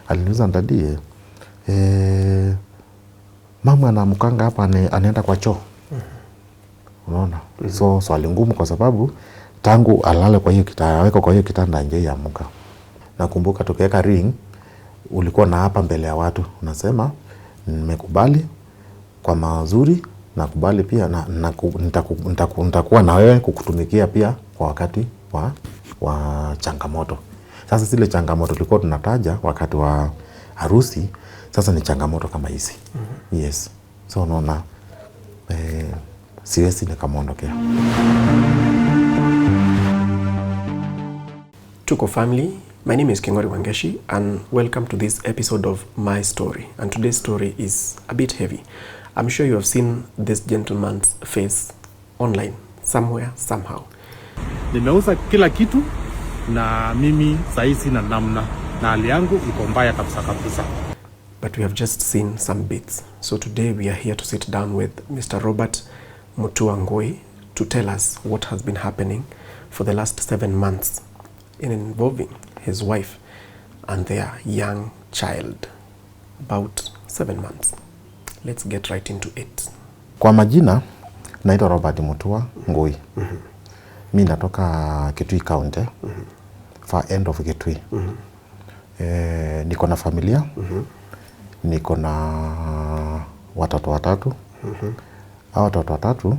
Aliniuliza ndadie, mama anamkanga hapa anaenda kwa choo. Unaona? So swali ngumu kwa sababu tangu alale kwa hiyo kitanda, aweko kwa hiyo kitanda nje amuka. Nakumbuka tukiweka ring, ulikuwa na hapa mbele ya watu. Unasema nimekubali kwa mazuri, nakubali pia nitakuwa na wewe kukutumikia pia kwa wakati wa changamoto. Sasa zile changamoto tulikuwa tunataja wakati wa harusi, sasa ni changamoto kama hizi. Yes. So unaona siwezi nikamwondokea. Tuko family, my name is Kingori Wangeshi and welcome to this episode of my story. And today's story is a bit heavy. I'm sure you have seen this gentleman's face online, somewhere, somehow. Nimeuza kila kitu na mimi saisi na namna na hali yangu iko mbaya kabisa. But we have just seen some bits. So today we are here to sit down with Mr. Robert Mutua to tell us what has been happening for the last 7 months involving his wife and their young child, about 7 months. Let's get right into it. Kwa majina naitwa Robert Mutua Ngui. Mimi natoka Kitui County, far end of Kitui. Niko na familia, niko na watoto watatu. Hao watoto watatu,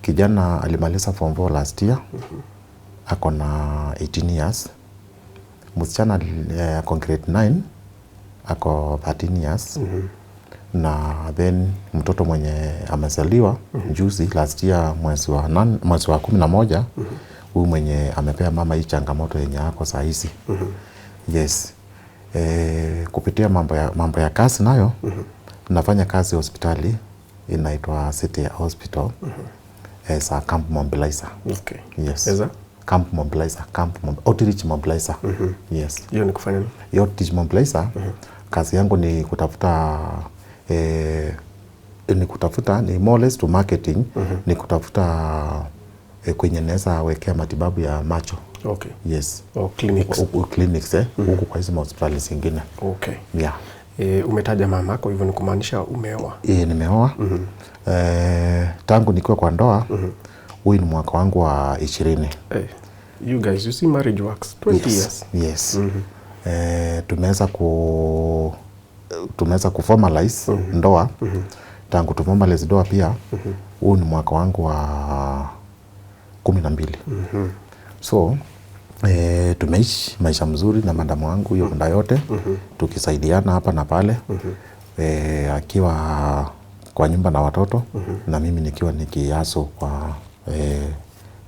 kijana alimaliza form 4 last year, ako na 18 years. Msichana ako grade 9, ako 13 years. Na then mtoto mwenye amezaliwa juzi last year mwezi wa 11, huyu mwenye amepea mama hii changamoto yenye ako saa hizi. Yes. Kupitia mambo ya kazi nayo, nafanya kazi hospitali inaitwa City Hospital as a camp mobilizer. Okay. Yes. Eza? Camp mobilizer, outreach mobilizer. Yes. Hiyo ni kufanya nini? Outreach mobilizer, kazi yangu ni kutafuta ni more or less to marketing, ni kutafuta kwenye naweza wekea matibabu ya macho. Okay. Yes. Clinics. Clinics huku kwa hizo hospitali zingine. Okay. Yeah. Umetaja mama, kwa hivyo ni kumaanisha umeoa. Nimeoa. Tangu nikiwa kwa ndoa, huyu ni mwaka wangu wa 20. You guys, you see marriage works 20 years. Yes. Tumeweza kuformalize ndoa. Tangu tuformalize ndoa pia, huu ni mwaka wangu wa 12. So tumeishi maisha mzuri na madamu wangu hiyo muda yote, tukisaidiana hapa na pale. Akiwa kwa nyumba na watoto, na mimi nikiwa nikiaso kwa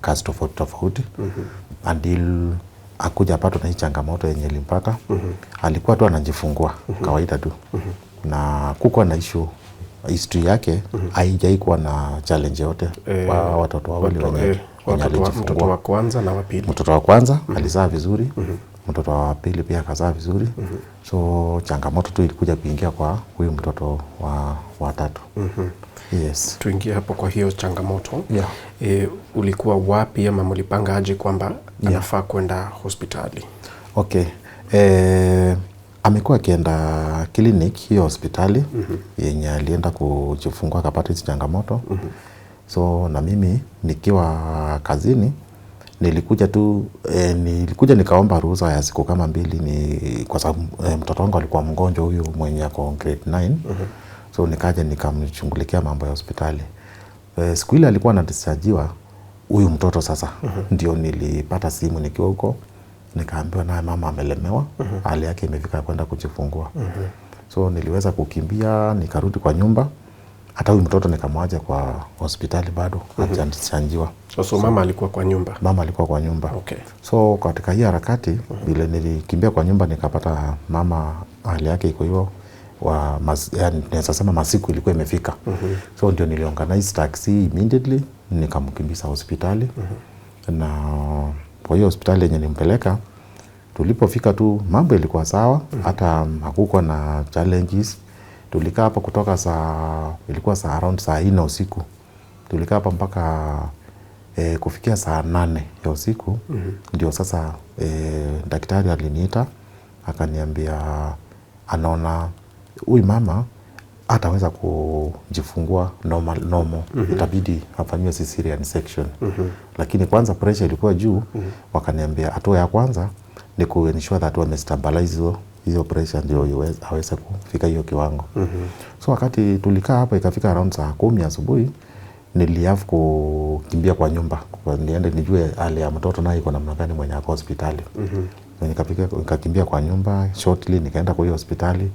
kazi tofauti. Until akuja pato na hii changamoto yenye ilimpata. Alikuwa tu anajifungua kawaida tu. Na kukuwa na issue history yake, haijai kuwa na challenge yote kwa watoto wawili wenye mtoto wa kwanza na wa pili. Mtoto wa kwanza alizaa vizuri, mtoto wa pili pia akazaa vizuri. So changamoto tu ilikuja kuingia kwa huyu mtoto wa tatu. Yes. Tuingie hapo kwa hiyo changamoto. Yeah. Ulikuwa wapi ama mlipanga aje kwamba anafaa kwenda hospitali? Okay. Amekuwa akienda clinic hiyo hospitali yenye alienda kujifungua akapata hizo changamoto. So na mimi nikiwa kazini nilikuja nikaomba ruhusa ya siku kama 2 kwa sababu mtoto wangu alikuwa mgonjwa huyu mwenye ako grade 9. So nikaja nikamshughulikia mambo ya hospitali. Siku ile alikuwa anadischargiwa huyu mtoto sasa. Ndio nilipata simu nikiwa huko, nikaambiwa naye mama amelemewa, hali yake imefika kwenda kujifungua. So niliweza kukimbia, nikarudi kwa nyumba. Hata huyu mtoto nikamwacha kwa hospitali bado hajachanjiwa. So mama alikuwa kwa nyumba? Mama alikuwa kwa nyumba. Okay. So katika hii harakati, vile nilikimbia kwa nyumba nikapata mama hali yake iko hiyo, naweza sema masiku ilikuwa imefika. So ndio niliorganize taxi immediately, nikamkimbiza hospitali. Na kwa hiyo hospitali yenye nimpeleka, tulipofika tu mambo ilikuwa sawa, hata hakukuwa na challenges. Tulikaa hapa kutoka ilikuwa around saa 4 usiku. Tulikaa hapa mpaka kufikia saa 8 ya usiku. Ndio sasa daktari aliniita akaniambia anaona huyu mama hataweza kujifungua normal. Itabidi afanyiwe cesarean section. Lakini kwanza pressure ilikuwa juu. Wakaniambia hatua ya kwanza ni ku-ensure that wamestabilize hiyo pressure ndio aweze kufika hiyo kiwango. So wakati tulikaa hapa ikafika around saa 10 asubuhi, niliafu kukimbia kwa nyumba. Niende nijue hali ya mtoto naye iko namna gani mwenye ako hospitali. Nikakimbia kwa nyumba shortly, nikaenda kwa hiyo hospitali.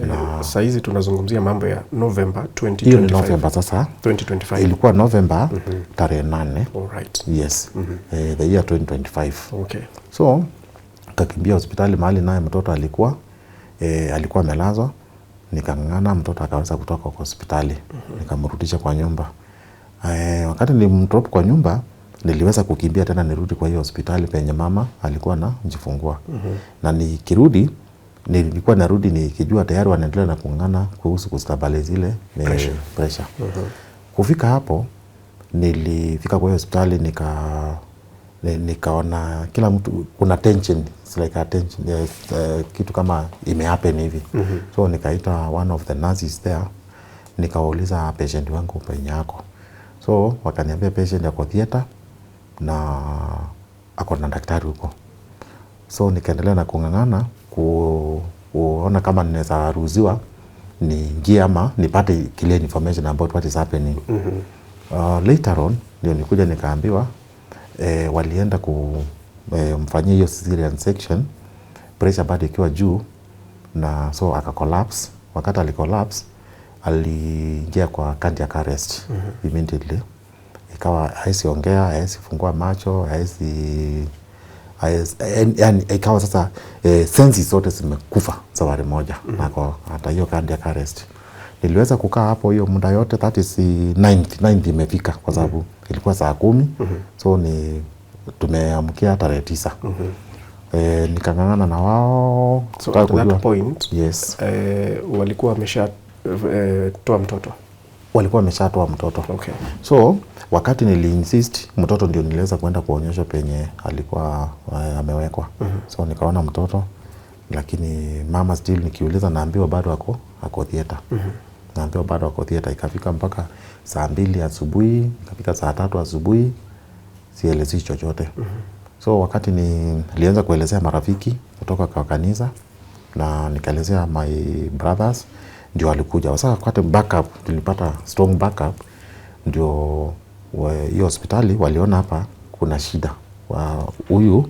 Na saa hizi tunazungumzia mambo ya November 2025. Hiyo ni November sasa. 2025. Ilikuwa November tarehe 8. Alright. Yes. The year 2025. Okay. So kakimbia hospitali mahali naye mtoto alikuwa amelazwa. Nikang'ang'ana mtoto akaweza kutoka kwa hospitali. Nikamrudisha kwa nyumba. Wakati nilimdrop kwa nyumba, niliweza kukimbia tena nirudi kwa hiyo hospitali penye mama alikuwa na mjifungua. Na nikirudi nilikuwa narudi nikijua tayari wanaendelea na kung'ang'ana kuhusu kustabilize ile pressure. Kufika hapo nilifika kwa hiyo hospitali nikaona kila mtu kuna tension, it's like a tension, kitu kama imehappen hivi. So nikaita one of the nurses there, nikawauliza patient wangu penye yako. So wakaniambia patient yako theater na ako na daktari huko. So nikaendelea na kung'ang'ana kuona kama ninaweza ruhusiwa niingie ama nipate kile information about what is happening. Later on ndio nikuja nikaambiwa walienda kumfanyia hiyo cesarean section, pressure bado ikiwa juu, na so aka collapse. Wakati alicollapse aliingia kwa cardiac arrest immediately. Ikawa haisi ongea, haisi fungua macho, haisi yani ikawa sasa senses zote zimekufa sawari moja. Nako hata hiyo cardiac arrest. Niliweza kukaa hapo hiyo muda yote, that is 90 imefika kwa sababu ilikuwa saa 10. So tumeamkia tarehe 9. Nikang'ang'ana na wao. So at that point, yes, walikuwa wamesha toa mtoto. Walikuwa wameshatoa mtoto. Okay. So wakati niliinsist mtoto ndio niliweza kwenda kuonyesha penye alikuwa amewekwa. So nikaona mtoto, lakini mama still nikiuliza naambiwa bado ako theater. Naambiwa bado ako theater. Ikafika mpaka saa 2 asubuhi, ikafika saa 3 asubuhi, sielezi chochote. So wakati nilianza kuelezea marafiki kutoka kwa kanisa na nikaelezea my brothers, ndio walikuja. Sasa wakati backup, tulipata strong backup, ndio hiyo hospitali waliona hapa kuna shida. Huyu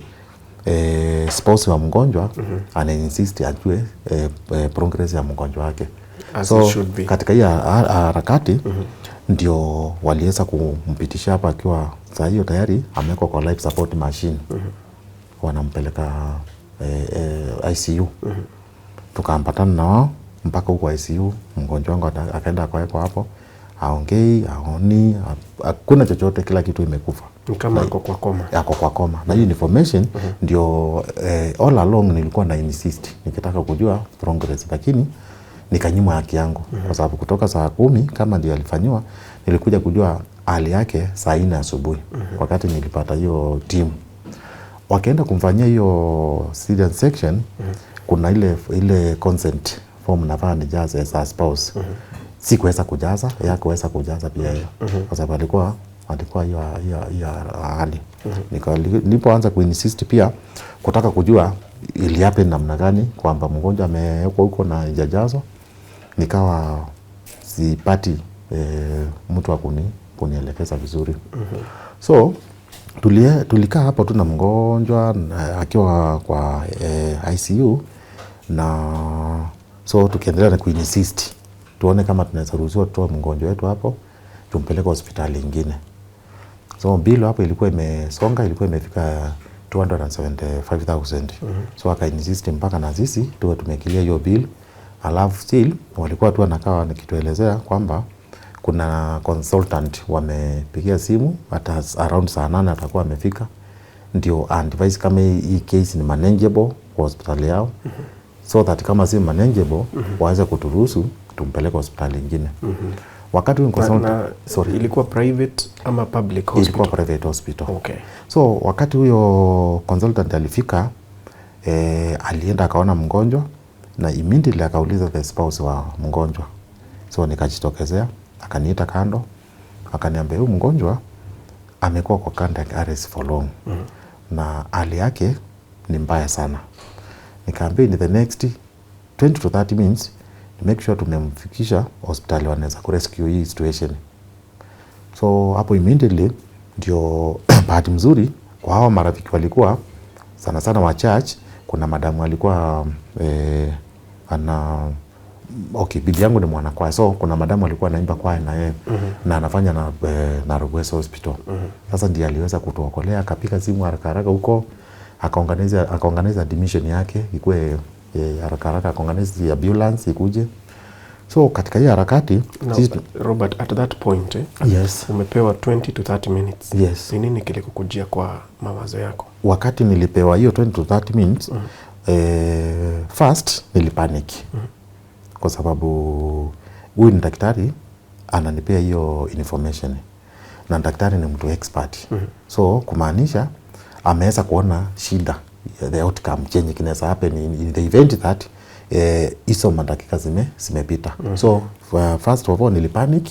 spouse wa mgonjwa ana insist ajue progress ya mgonjwa wake. So katika hii harakati ndio waliweza kumpitisha hapa akiwa saa hiyo tayari amewekwa kwa life support machine. Wanampeleka ICU. Tukaambatana na wao mpaka huko ICU. Mgonjwa wangu akaenda akawekwa hapo, haongei, haoni, hakuna chochote, kila kitu imekufa. Kama ako kwa koma. Ako kwa koma. Na hiyo information ndio all along nilikuwa na insist nikitaka kujua progress, lakini nikanyimwa haki yangu kwa sababu kutoka saa 10 kama ndio alifanywa, nilikuja kujua hali yake saa 4 asubuhi. Wakati nilipata hiyo team wakaenda kumfanyia hiyo cesarean section, kuna ile consent form nafaa nijaze as a spouse. Sikuweza kujaza, yeye kuweza kujaza pia hiyo. Kwa sababu alikuwa hiyo hali. Nilipoanza kuinsist pia kutaka kujua ili happen namna gani kwamba mgonjwa amewekwa huko na hajajazo, nikawa sipati mtu wa kunielekeza vizuri. So tulikaa hapo tu na mgonjwa akiwa kwa ICU, na so tukiendelea na kuinsist tuone kama tunaweza ruhusiwa tutoe mgonjwa wetu hapo tumpeleke hospitali nyingine. So bill hapo ilikuwa imesonga, ilikuwa imefika 275,000. So aka insist mpaka na sisi tuwe tumekilia hiyo bill. Alafu still walikuwa tu wanakaa nikituelezea kwamba kuna consultant wamepigia simu hata around saa 8 atakuwa amefika, ndio advice kama hii case ni manageable kwa hospitali yao. So that kama si manageable waweze kuturuhusu tumpeleke hospitali nyingine. Wakati huyo consultant ilikuwa private ama public hospital? Ilikuwa private hospital. Okay. So wakati huyo consultant alifika, alienda akaona mgonjwa na immediately akauliza the spouse wa mgonjwa. So nikajitokezea, akaniita kando, akaniambia huyu mgonjwa amekuwa kwa cardiac arrest for long. Na hali yake ni mbaya sana. Nikaambia in the next 20 to 30 minutes make sure tumemfikisha hospitali wanaweza kurescue hii situation. So hapo immediately ndio bahati mzuri kwa hao marafiki walikuwa sana sana wa church. Kuna madamu alikuwa bibi yangu ni mwana kwaya, so kuna madamu alikuwa anaimba kwaya na yeye na anafanya na Nairobi Hospital. Sasa ndiye aliweza kutuokolea, akapiga simu haraka haraka huko, akaorganize admission yake ikue haraka haraka, akaorganize ambulance ikuje. So katika hiyo harakati Robert, at that point yes, umepewa 20 to 30 minutes. Yes. Ni nini kilikukujia kwa mawazo yako wakati nilipewa hiyo 20 to 30 minutes? First nilipanic kwa sababu huyu ni daktari ananipea hiyo information, na daktari ni mtu expert. So kumaanisha ameweza kuona shida, the outcome change kinaweza happen in the event that hizo madakika zimepita. So first of all nilipanic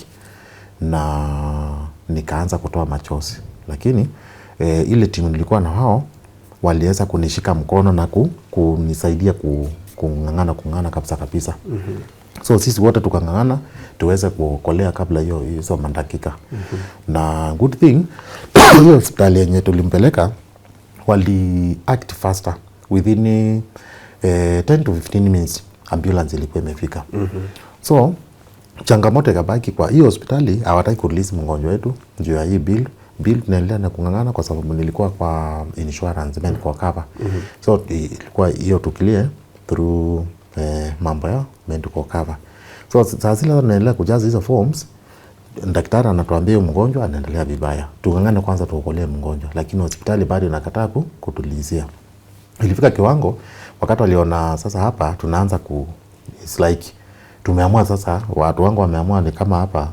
na nikaanza kutoa machozi, lakini ile timu nilikuwa na hao waliweza kunishika mkono na kunisaidia kung'ang'ana kabisa. So sisi wote tukang'ang'ana tuweze kuokolea kabla hizo madakika. Na good thing hiyo hospitali yenye tulimpeleka wali act faster, within 10 to 15 minutes ambulance ilikuwa imefika. So changamoto ikabaki kwa hiyo hospitali, hawataki kurelease mgonjwa wetu juu ya hii bill tunaendelea na kung'ang'ana kwa sababu nilikuwa kwa insurance kwa cover. So ilikuwa hiyo tukilie through mambo ya medical cover. So sasa zile tunaendelea kujaza hizo forms, daktari anatuambia mgonjwa anaendelea vibaya, tung'ang'ane kwanza tuokolee mgonjwa, lakini hospitali bado inakataa kutulizia. Ilifika kiwango wakati waliona sasa hapa tunaanza it's like tumeamua sasa, watu wangu wameamua ni kama hapa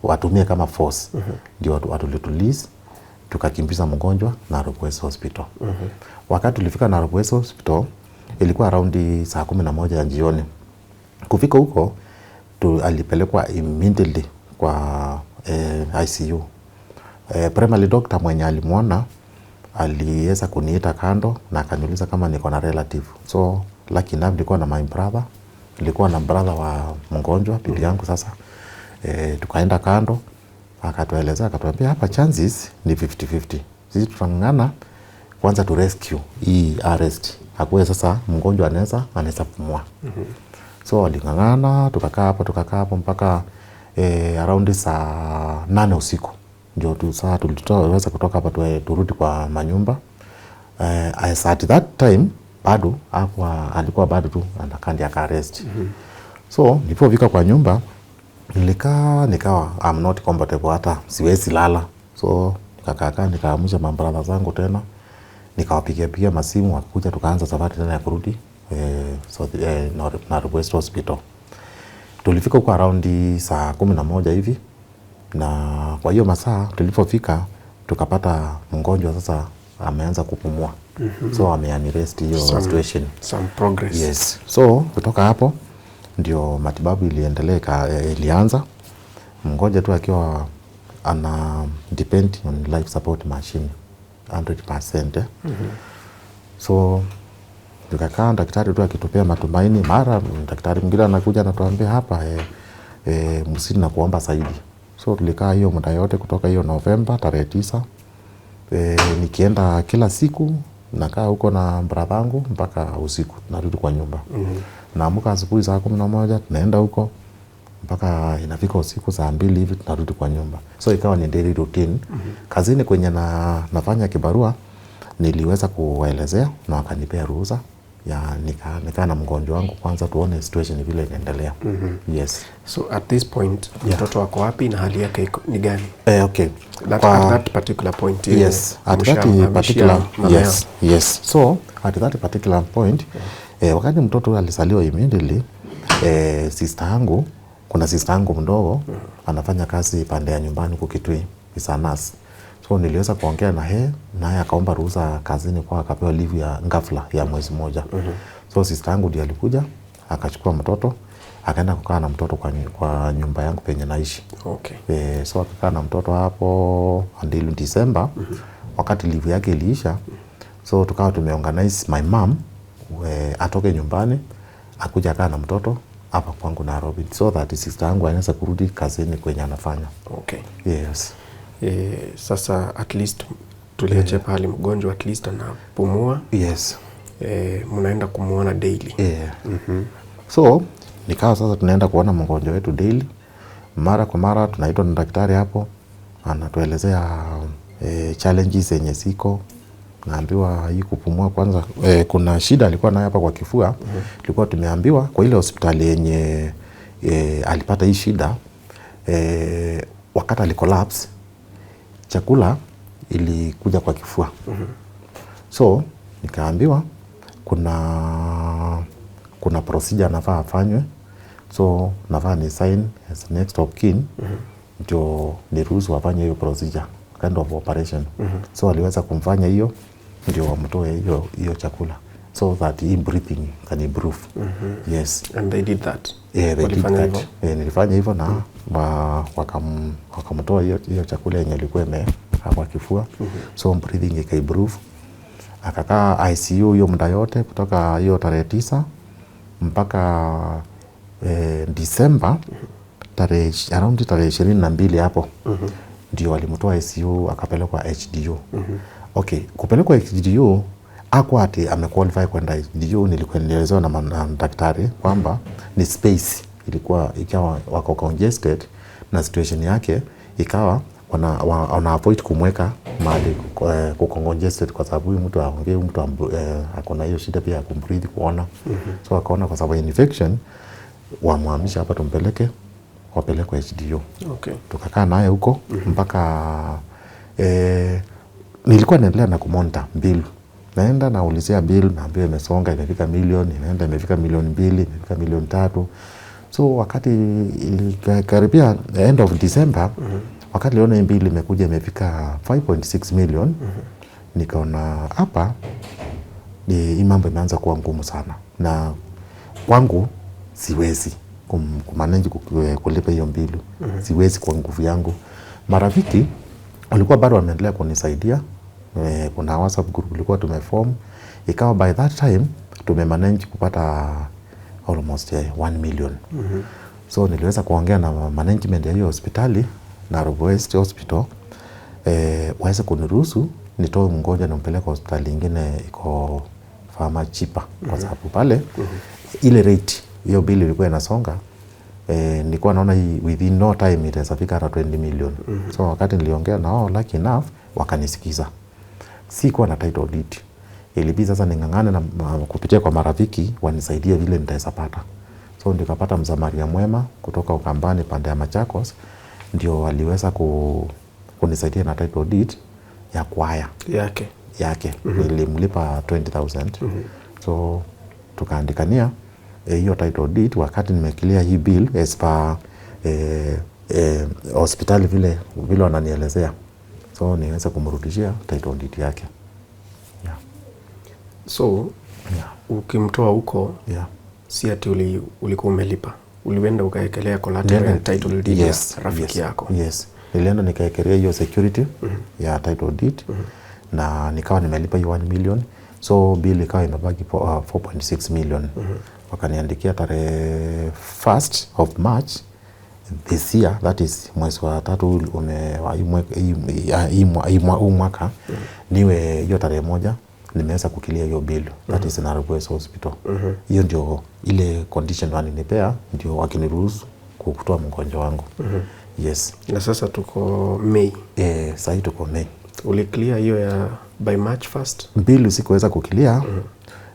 watumie kama force ndio watulize, tukakimbiza mgonjwa Nairobi Hospital. Wakati tulifika Nairobi Hospital ilikuwa around saa 11 ya jioni. Kufika huko alipelekwa immediately kwa ICU. Primary doctor mwenye alimuona aliweza kuniita kando na akaniuliza kama niko na relative. So lucky enough nilikuwa na my brother, nilikuwa na brother wa mgonjwa bibi yangu. Sasa tukaenda kando, akatueleza, akatuambia hapa chances ni 50-50. Sisi tutang'ang'ana kwanza tu rescue hii arrest, hakuwe sasa mgonjwa anaweza pumua. So waling'ang'ana, tukakaa hapo mpaka around saa 8 usiku ndio tuliweza kutoka hapa turudi kwa manyumba. At that time bado alikuwa bado tu anakandia arrest. So nilipofika kwa nyumba nikawa I'm not comfortable, hata siwezi lala. So nikaamusha mambrada zangu tena, nikawapigia masimu, wakakuja, tukaanza safari tena ya kurudi Nairobi Hospital. Tulifika huko around saa 11 hivi, na kwa hiyo masaa tulipofika tukapata mgonjwa sasa ameanza kupumua. So ameanirest hiyo situation. Some progress. Yes. So kutoka hapo ndio matibabu ilianza. Mgonjwa tu akiwa ana depend on life support machine 100%. So tukakaa, daktari tu akitupea matumaini. Mara daktari mwingine anakuja anatuambia hapa msini na kuomba zaidi. So tulikaa hiyo muda yote kutoka hiyo Novemba tarehe 9. Nikienda kila siku nakaa huko na brother wangu mpaka usiku narudi kwa nyumba. Naamka asubuhi saa 11 tunaenda huko mpaka inafika usiku saa 2 hivi tunarudi kwa nyumba. So ikawa ni daily routine. Kazini kwenye nafanya kibarua niliweza kuwaelezea na wakanipea ruhusa ya nikaa na mgonjwa wangu kwanza tuone situation vile inaendelea. Yes. So at this point mtoto wako wapi na hali yake ni gani? Okay. At that particular point. Yes. At that particular yes. So at that particular point wakati mtoto alizaliwa immediately kuna sister yangu mdogo anafanya kazi pande ya nyumbani kwa Kitui, is a nurse. So So niliweza kuongea na yeye, naye akaomba ruhusa kazini kwa akapewa leave ya ghafla ya mwezi mmoja. So sister yangu ndiye alikuja, akachukua mtoto, akaenda kukaa na mtoto kwa nyumba yangu penye naishi. Okay. So akakaa na mtoto hapo until December, wakati leave yake iliisha. So tukawa tumeorganize my mom atoke nyumbani, akuja kaa na mtoto hapa kwangu Nairobi, so that sister yangu anaweza kurudi kazini kwenye anafanya. Okay. Yes. Sasa at least tuliache pale mgonjwa at least anapumua. Yes. Mnaenda kumuona daily. So nikawa sasa tunaenda kuona mgonjwa wetu daily. Mara kwa mara tunaitwa na daktari hapo, anatuelezea challenges zenye siko. Naambiwa hii kupumua kwanza, kuna shida alikuwa nayo hapa kwa kifua. Tulikuwa tumeambiwa kwa ile hospitali yenye alipata hii shida, wakati alicollapse chakula ilikuja kwa kifua. So nikaambiwa kuna procedure nafaa afanywe, so nafaa ni sign as next of kin ndio niruhusu afanye hiyo procedure, kind of operation. So aliweza kumfanya hiyo ndio wamtoe hiyo chakula, so that his breathing can improve. Yes. And they did that. Yeah, they did that. Nilifanya hivyo na wakamtoa hiyo chakula yenye ilikuwa kwa kifua. So breathing ikaimprove. Akakaa ICU hiyo muda yote kutoka hiyo tarehe 9 mpaka December around tarehe 22 hapo. Ndio walimtoa ICU akapelekwa HDU. Okay, kupelekwa HDU hakuwa ati amequalify kwenda HDU. Nilielezewa na daktari kwamba ni space ilikuwa ikawa wako congested na situation yake ikawa wana avoid kumweka mahali congested, kwa sababu huyu mtu aongee, mtu akona hiyo shida pia ya kumbreathe kuona. So akaona kwa sababu infection wamhamisha hapa wapelekwe HDU. Okay. Tukakaa naye huko mpaka nilikuwa naendelea na kumonta bill. Naenda naulizia bill, naambiwa imesonga, imefika milioni, inaenda imefika milioni 2, imefika milioni 3. So wakati karibia end of December, wakati liona hii bill imekuja imefika 5.6 million, nikaona hapa hii mambo imeanza kuwa ngumu sana, na wangu siwezi kumanage kulipa hiyo bill. Siwezi kwa nguvu yangu. Marafiki walikuwa bado wameendelea kunisaidia. Kuna WhatsApp group ilikuwa tumeform, ikawa by that time tumemanage kupata almost 1 million. So niliweza kuongea na management ya hiyo hospitali, Nairobi West Hospital, waweze kuniruhusu nitoe mgonjwa na mpeleke hospitali nyingine iko fama cheaper, kwa sababu pale ile rate hiyo bill ilikuwa inasonga. Nilikuwa naona hii within no time itaweza fika hata 20 million. So wakati niliongea nao, lucky enough wakanisikiza. Sikuwa na title deed. Ilibidi sasa ningangane na kupitia kwa marafiki wanisaidie vile nitaweza pata. So nikapata msamaria mwema kutoka Ukambani pande ya Machakos, ndio waliweza kunisaidia na title deed ya kwaya yake. Nilimlipa 20,000. So tukaandikania hiyo title deed. Wakati nimekilia hii bill as per hospitali vile wananielezea, so niweza kumrudishia title deed yake. So ukimtoa huko, si ati ulikuwa umelipa, ulienda ukaekelea collateral title deed ya rafiki yako? Yes, nilienda nikaekelea hiyo security ya title deed, na nikawa nimelipa hiyo 1 million. So bill ikawa imebaki 4.6 million. Wakaniandikia tarehe 1st of March this year, that is mwezi wa 3 huu mwaka, niwe hiyo tarehe 1 nimeweza kukilia hiyo bill. That is Nairobi West Hospital. Hiyo ndio ile condition walinipea, ndio wakiniruhusu kutoa mgonjwa wangu. Yes. Na sasa tuko May. Sasa tuko May. Uliclear hiyo ya by March 1st? Bill sikuweza kukilia.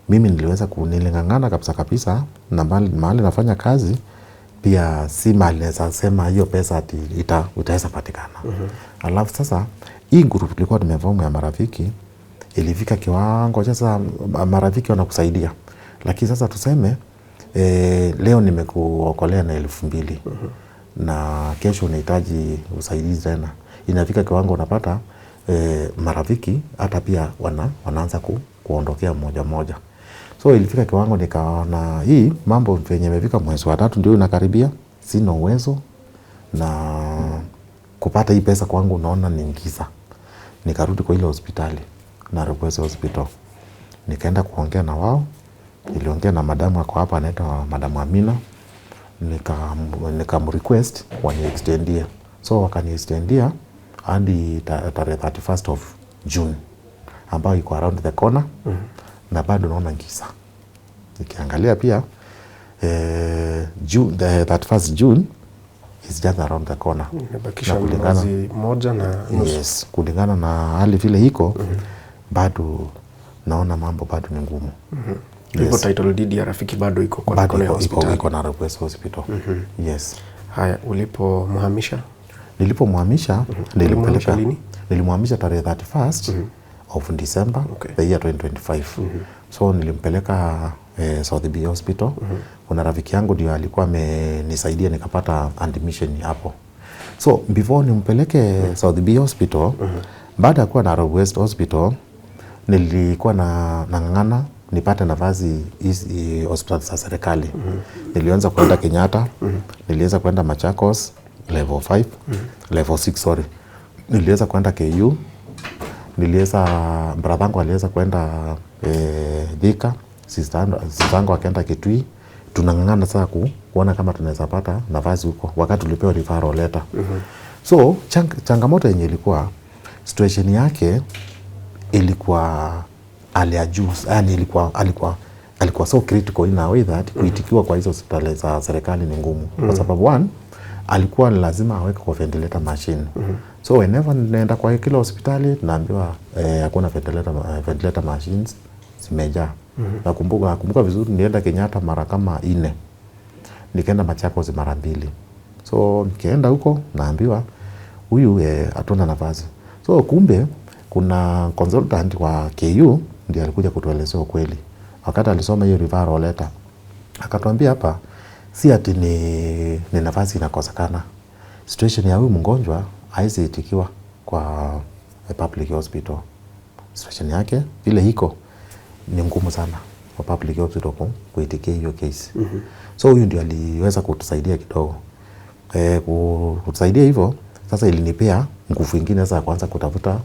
Mimi niliweza kunilingangana kabisa na mahali nafanya kazi pia, si mahali naweza sema hiyo pesa ati itaweza patikana. Alafu sasa hii group tulikuwa tumeform ya marafiki, ilifika kiwango sasa marafiki wanakusaidia. Lakini sasa tuseme leo nimekuokolea na 2,000 na kesho unahitaji usaidizi tena, inafika kiwango unapata marafiki hata pia wanaanza kuondokea mmoja mmoja. So ilifika kiwango nikaona hii mambo venye imefika mwezi wa 3 ndio inakaribia, sina uwezo na kupata hii pesa kwangu naona ni giza. Nikarudi kwa ile hospitali, Nairobi hospital. Nikaenda kuongea na wao. Niliongea na madamu ako hapa anaitwa Madam Amina. Nikamrequest wani-extendia. So wakani-extendia hadi tarehe 31st of June ambayo iko around the corner. Na bado naona giza. Nikiangalia pia June, the 31st June is just around the corner. Nimebakisha mwezi moja na nusu. Yes, kulingana na hali vile iko bado naona mambo bado ni ngumu. Hivyo title deed ya rafiki bado iko kwa mikono ya hospitali. Iko na Nairobi hospital. Yes. Haya, ulipomhamisha? Nilipomhamisha Nilimpeleka lini? Nilimhamisha tarehe 31st of December the year 2025. So nilimpeleka South B hospital. Kuna rafiki yangu ndio alikuwa amenisaidia nikapata admission hapo. So before nimpeleke South B hospital, baada ya kuwa na Nairobi West hospital, nilikuwa nang'ang'ana nipate nafasi hizi hospitali za serikali. Nilianza kwenda Kenyatta, niliweza kwenda Machakos level 5, level 6 sorry. Niliweza kwenda KU, brother aliweza kwenda Thika, sister yangu akaenda Kitui. Tunang'ang'ana sasa kuona kama tunaweza pata nafasi huko wakati tulipewa referral letter. So changamoto yenye ilikuwa situation yake ilikuwa hali ya juu, yani alikuwa so critical in a way that kuitikiwa kwa hizo hospitali za serikali ni ngumu. Kwa sababu one, alikuwa lazima aweke kwa ventilator machine. So whenever naenda kwa kila hospitali naambiwa hakuna ventilator machines zimejaa. Nakumbuka vizuri nienda Kenyatta mara kama 4. Nikaenda Machakos mara 2. So nikienda huko naambiwa huyu hatuna nafasi. So kumbe kuna consultant wa KU ndiye alikuja kutuelezea ukweli. Wakati alisoma hiyo referral letter, akatuambia hapa si ati ni nafasi inakosekana. Situation ya huyu mgonjwa haisi itikiwa kwa public hospital. Situation yake ile iko ni ngumu sana kwa public hospital kuitikia hiyo case. So huyu ndio aliweza kutusaidia kidogo. Kutusaidia hivyo sasa ilinipea nguvu nyingine sasa kuanza kutafuta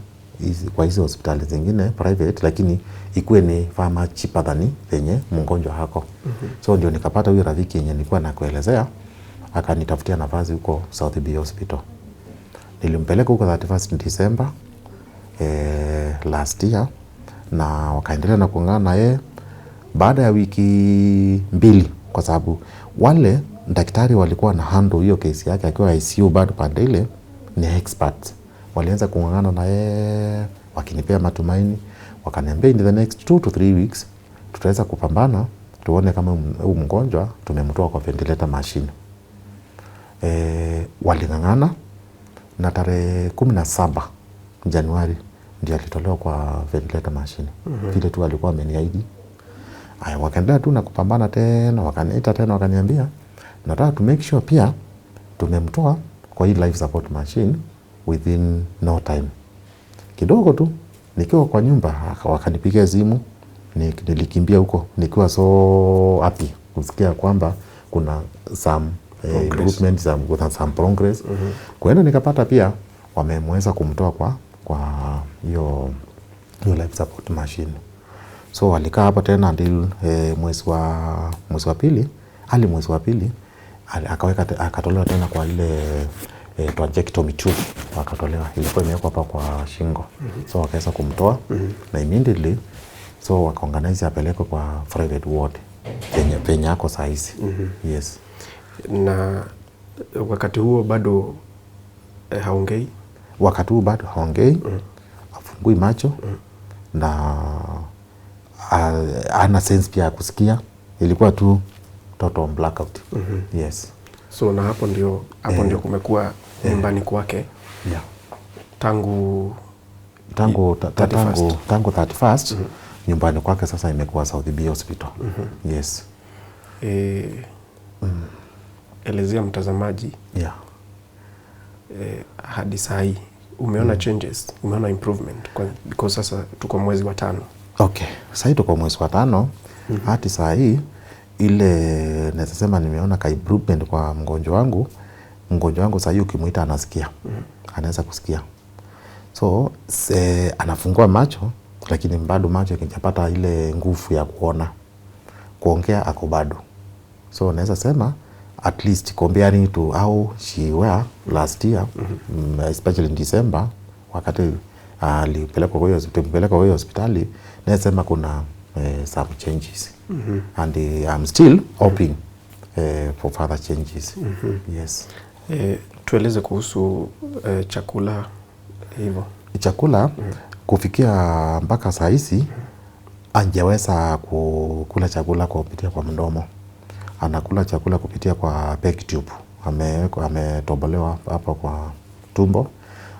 kwa hizo hospitali zingine private, lakini ikuwe ni far cheaper than yenye mgonjwa hako. So ndio nikapata huyo rafiki yenye nilikuwa nakuelezea, akanitafutia nafasi huko South B hospital. Nilimpeleka huko 31st December last year na wakaendelea na kuungana na yeye baada ya wiki 2, kwa sababu wale daktari walikuwa na handle hiyo kesi yake akiwa ICU bado pande ile ni experts. Walianza kuungana na yeye wakinipea matumaini, wakaniambia in the next 2 to 3 weeks tutaweza kupambana tuone kama huyu mgonjwa tumemtoa kwa ventilator machine. Walingangana na tarehe 17 Januari ndio alitolewa kwa ventilator machine. Vile tu alikuwa ameniahidi. Haya, wakaendelea tu na kupambana tena, wakaniita tena wakaniambia nataka to make sure pia tumemtoa kwa hii life support machine within no time. Kidogo tu nikiwa kwa nyumba wakanipigia simu, nilikimbia huko nikiwa so happy kusikia kwamba kuna some improvement, some progress. Kwenda nikapata pia wamemweza kumtoa kwa hiyo life support machine. So walikaa hapo tena until mwezi wa pili, hali mwezi wa pili akatolewa tena kwa ile trajectomy tube, akatolewa, ilikuwa imewekwa hapa kwa shingo. So wakaweza kumtoa na immediately so wakaorganize apelekwe kwa private ward penye yako saizi. Yes. Na wakati huo bado haongei? Wakati huo bado haongei, afungui macho na ana sense pia ya kusikia. Ilikuwa tu total blackout. Yes. So na hapo ndio kumekuwa nyumbani kwake. Yeah. Tangu 31st nyumbani kwake sasa imekuwa South B hospital. Yes. Elezea mtazamaji. Yeah. Hadi saa hii umeona changes, umeona improvement because sasa tuko mwezi wa 5? Okay, sasa tuko mwezi wa 5. Hadi saa hii ile naweza sema nimeona ka improvement kwa mgonjwa wangu. Mgonjwa wangu sasa hiyo ukimuita anasikia. Anaweza kusikia. So anafungua macho lakini bado macho yakijapata ile nguvu ya kuona. Kuongea ako bado. So naweza sema at least comparing to how she were last year, especially in December, wakati alipelekwa kwa hiyo hospitali, naweza sema kuna some changes. And I'm still hoping for further changes. Yes. Tueleze kuhusu chakula hivyo. Chakula kufikia mpaka saa hizi hajaweza kula chakula kupitia kwa mdomo. Anakula chakula kupitia kwa peg tube. Ametobolewa hapa kwa tumbo.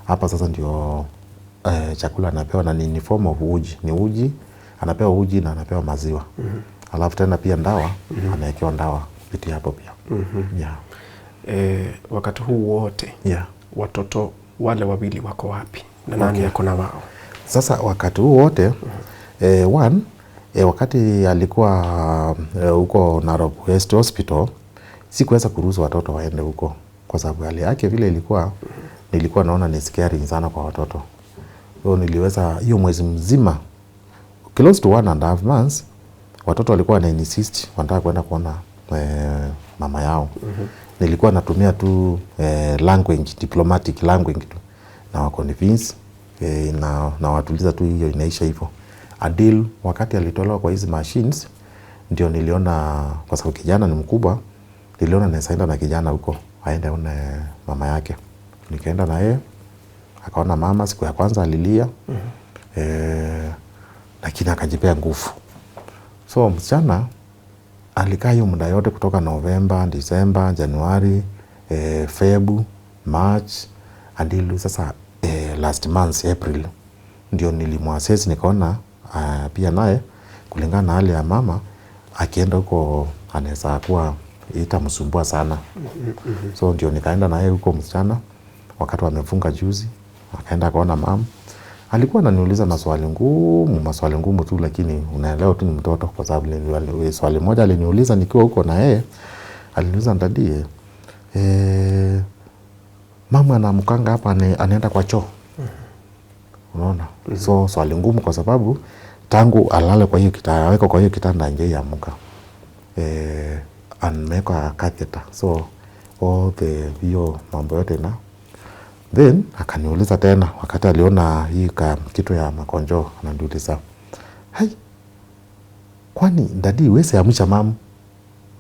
Hapa sasa ndio chakula anapewa na ni form of uji. Ni uji, anapewa uji na anapewa maziwa. Alafu tena pia ndawa, anawekewa ndawa kupitia hapo pia. Yeah. Wakati huu wote, watoto wale wawili wako wapi? Na nani yako na wao? Sasa wakati huu wote, wakati alikuwa huko Nairobi West Hospital, sikuweza kuruhusu watoto waende huko kwa sababu hali yake vile nilikuwa naona ni scary sana kwa watoto. So niliweza hiyo mwezi mzima, close to 1.5 months, watoto walikuwa na insist wanataka kwenda kuona mama yao. Nilikuwa natumia tu language, diplomatic language tu, na waconvince na watuliza tu, hiyo inaisha hivyo. Adil wakati alitolewa kwa hizi machines ndio niliona, kwa sababu kijana ni mkubwa, niliona naenda na kijana huko aende aone mama yake. Nikaenda na yeye, akaona mama. Siku ya kwanza alilia, lakini akajipea nguvu. So msichana alikaa hiyo muda yote kutoka November, December, January, February, March, until sasa last month April ndio nilimwassess, nikaona pia naye kulingana na hali ya mama akienda huko anaweza kuwa itamsumbua sana. So ndio nikaenda naye huko msichana wakati wamefunga juzi, akaenda akaona mama. Alikuwa ananiuliza maswali ngumu tu, lakini unaelewa tu ni mtoto, kwa sababu swali moja aliniuliza nikiwa huko na yeye. Aliniuliza, ndadie, mama anamkanga hapa anaenda kwa choo. Unaona? So swali ngumu kwa sababu tangu alale kwa hiyo kitanda, aweko kwa hiyo kitanda nje amuka. Ameweka catheter. So all hiyo mambo yote na then akaniuliza tena wakati aliona hii kitu ya makonjo, ananiuliza, hai, kwani dadi wewe amsha mamu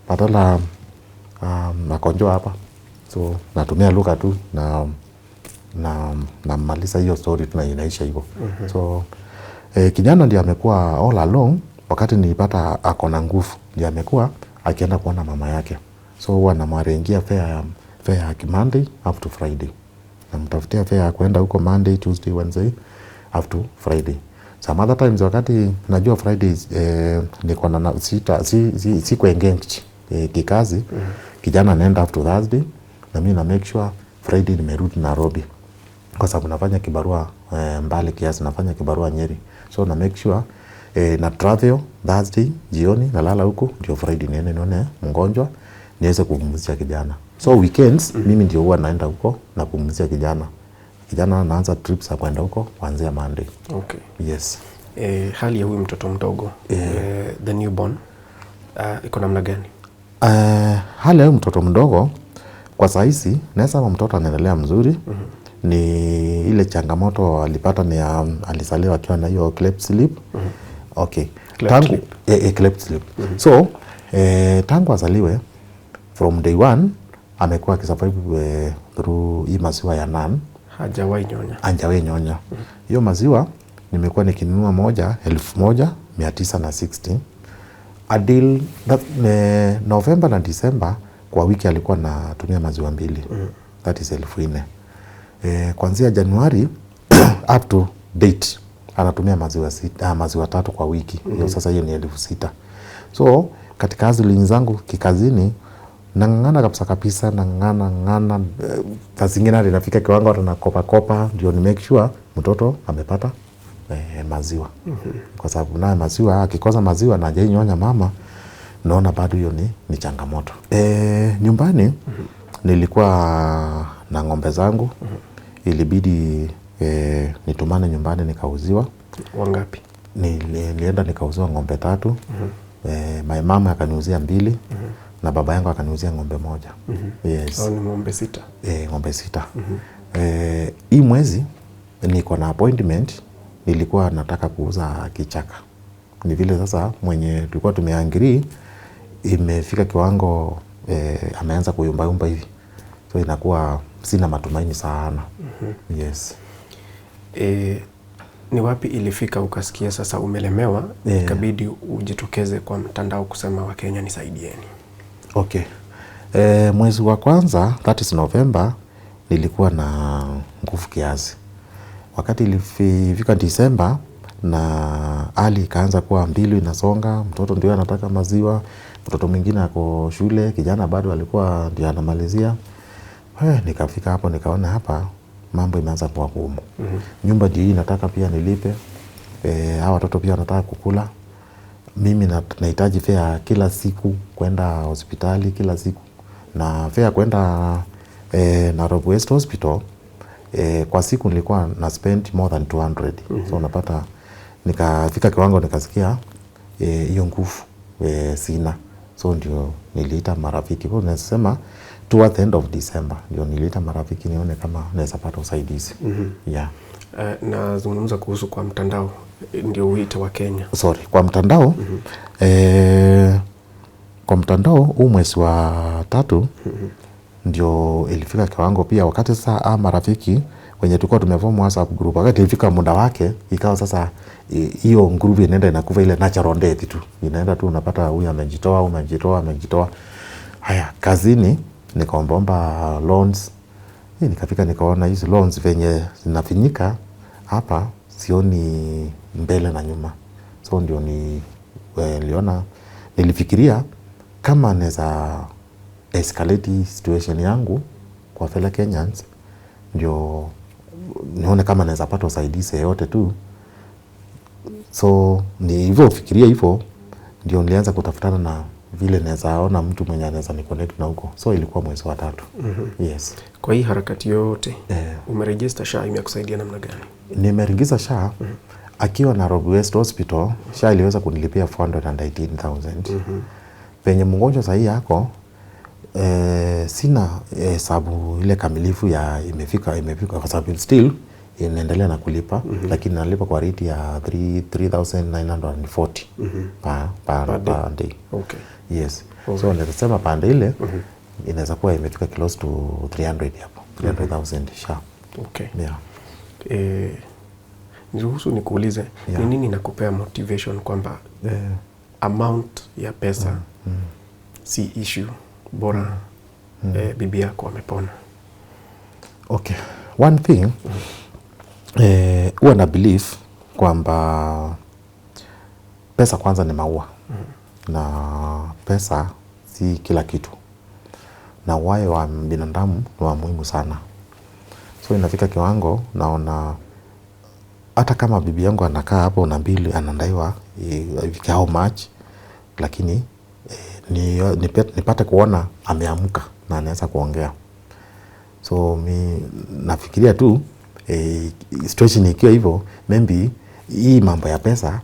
badala makonjo hapa? So natumia lugha tu na maliza hiyo story tunainaisha hivyo. So kijana ndiye amekuwa all along, wakati nilipata ako na nguvu ndiye amekuwa akienda kuona mama yake. So huwa namwarengia fare ya Monday up to Friday. Namtafutia fare ya kwenda huko Monday, Tuesday, Wednesday up to Friday. Some other times wakati najua Fridays niko na siku engaged kikazi, kijana anaenda up to Thursday na mimi na make sure Friday nimerudi Nairobi, kwa sababu nafanya kibarua mbali kiasi, nafanya kibarua Nyeri. So na make sure na travel Thursday jioni nalala huko, ndio Friday nione mgonjwa niweze kupumzisha kijana. So weekends mimi ndio huwa naenda huko na kupumzisha kijana. Kijana anaanza trips za kwenda huko kuanzia Monday. Okay. Yes. Hali ya huyu mtoto mdogo, the newborn, iko namna gani? Hali ya huyu mtoto mdogo kwa sahizi naweza kama mtoto anaendelea mzuri. Ni ile changamoto alipata ni alizaliwa akiwa na hiyo cleft slip. Okay. Cleft slip. So tangu azaliwe from day one amekuwa akisurvive through hii maziwa ya nan. Hajawahi nyonya. Hiyo maziwa nimekuwa nikinunua moja 1,960. Adil November na December kwa wiki alikuwa natumia maziwa 2. That is 4,000. Kuanzia Januari up to date anatumia maziwa 3 kwa wiki. Hiyo sasa hiyo ni 6,000. So katika azili zangu kikazini nang'ang'ana kabisa nang'ang'ana zingine linafika kiwango hata na kopa ndio ni make sure mtoto amepata maziwa. Kwa sababu naye maziwa akikosa maziwa na hajainyonya mama, naona bado hiyo ni changamoto. Nyumbani nilikuwa na ng'ombe zangu. Ilibidi nitumane nyumbani nikauziwa. Wangapi? Nilienda nikauziwa ng'ombe 3. My mama akaniuzia 2 na baba yangu akaniuzia ng'ombe 1. Yes. Au ni ng'ombe 6? Ng'ombe 6. Hii mwezi niko na appointment, nilikuwa nataka kuuza kichaka. Ni vile sasa mwenye tulikuwa tumeangiri imefika kiwango ameanza kuyumba hivi. So inakuwa sina matumaini sana. Yes. Ni wapi ilifika ukasikia sasa umelemewa, ikabidi ujitokeze kwa mtandao kusema Wakenya nisaidieni? Okay. Mwezi wa kwanza, that is November, nilikuwa na nguvu kiasi. Wakati ilifika December na hali ikaanza kuwa mbili inasonga, mtoto ndio anataka maziwa, mtoto mwingine ako shule, kijana bado alikuwa ndio anamalizia. Nikafika hapo nikaona hapa mambo imeanza kuwa ngumu. Nyumba ndio hii nataka pia nilipe. Hawa watoto pia wanataka kukula. Mimi nahitaji fare kila siku kwenda hospitali kila siku. Na fare kwenda Nairobi West Hospital kwa siku nilikuwa na spend more than 200. So unapata nikafika kiwango nikasikia hiyo nguvu sina. So ndio niliita marafiki. Kwa nasema towards the end of December ndio niliita marafiki nione kama naweza pata usaidizi. Yeah. Na zungumza kuhusu kwa mtandao ndio uite wa Kenya. Sorry, kwa mtandao kwa mtandao huu mwezi wa 3 ndio ilifika kiwango pia wakati sasa marafiki wenye tulikuwa tumeform WhatsApp group, wakati ilifika muda wake ikawa sasa hiyo group inaenda inakufa ile natural death tu. Inaenda tu unapata huyu amejitoa. Haya, kazini nikaomba loans. Nikafika nikaona hizo loans venye zinafinyika hapa sioni mbele na nyuma. So ndio nilifikiria kama naweza escalate situation yangu kwa fellow Kenyans ndio nione kama naweza pata usaidizi yote tu. So ni hivyo fikiria hivyo ndio nilianza kutafutana na vile naweza ona mtu mwenye anaweza ni connect na huko. So ilikuwa mwezi wa 3. Yes. Kwa hii harakati yote umeregister SHA imekusaidia namna gani? Nimeregister SHA akiwa Nairobi West Hospital. SHA iliweza kunilipia 418,000. Penye mgonjwa sahi yako sina hesabu ile kamilifu ya imefika kwa sababu still inaendelea na kulipa, lakini nalipa kwa rate ya 3,940 per day. Okay. Yes. So nitasema pande ile inaweza kuwa imefika close to 300 hapo. 300,000 SHA. Okay. Yeah. Niruhusu nikuulize ni nini nakupea motivation kwamba amount ya pesa si issue, bora bibi yako amepona? Okay. One thing huwa na believe kwamba pesa kwanza ni maua. Na pesa si kila kitu. Na uhai wa binadamu ni wa muhimu sana. So inafika kiwango naona hata kama bibi yangu anakaa hapo na bili anadaiwa how much, lakini nipate kuona ameamka na anaweza kuongea. So mi nafikiria tu situation ikiwa hivyo, maybe hii mambo ya pesa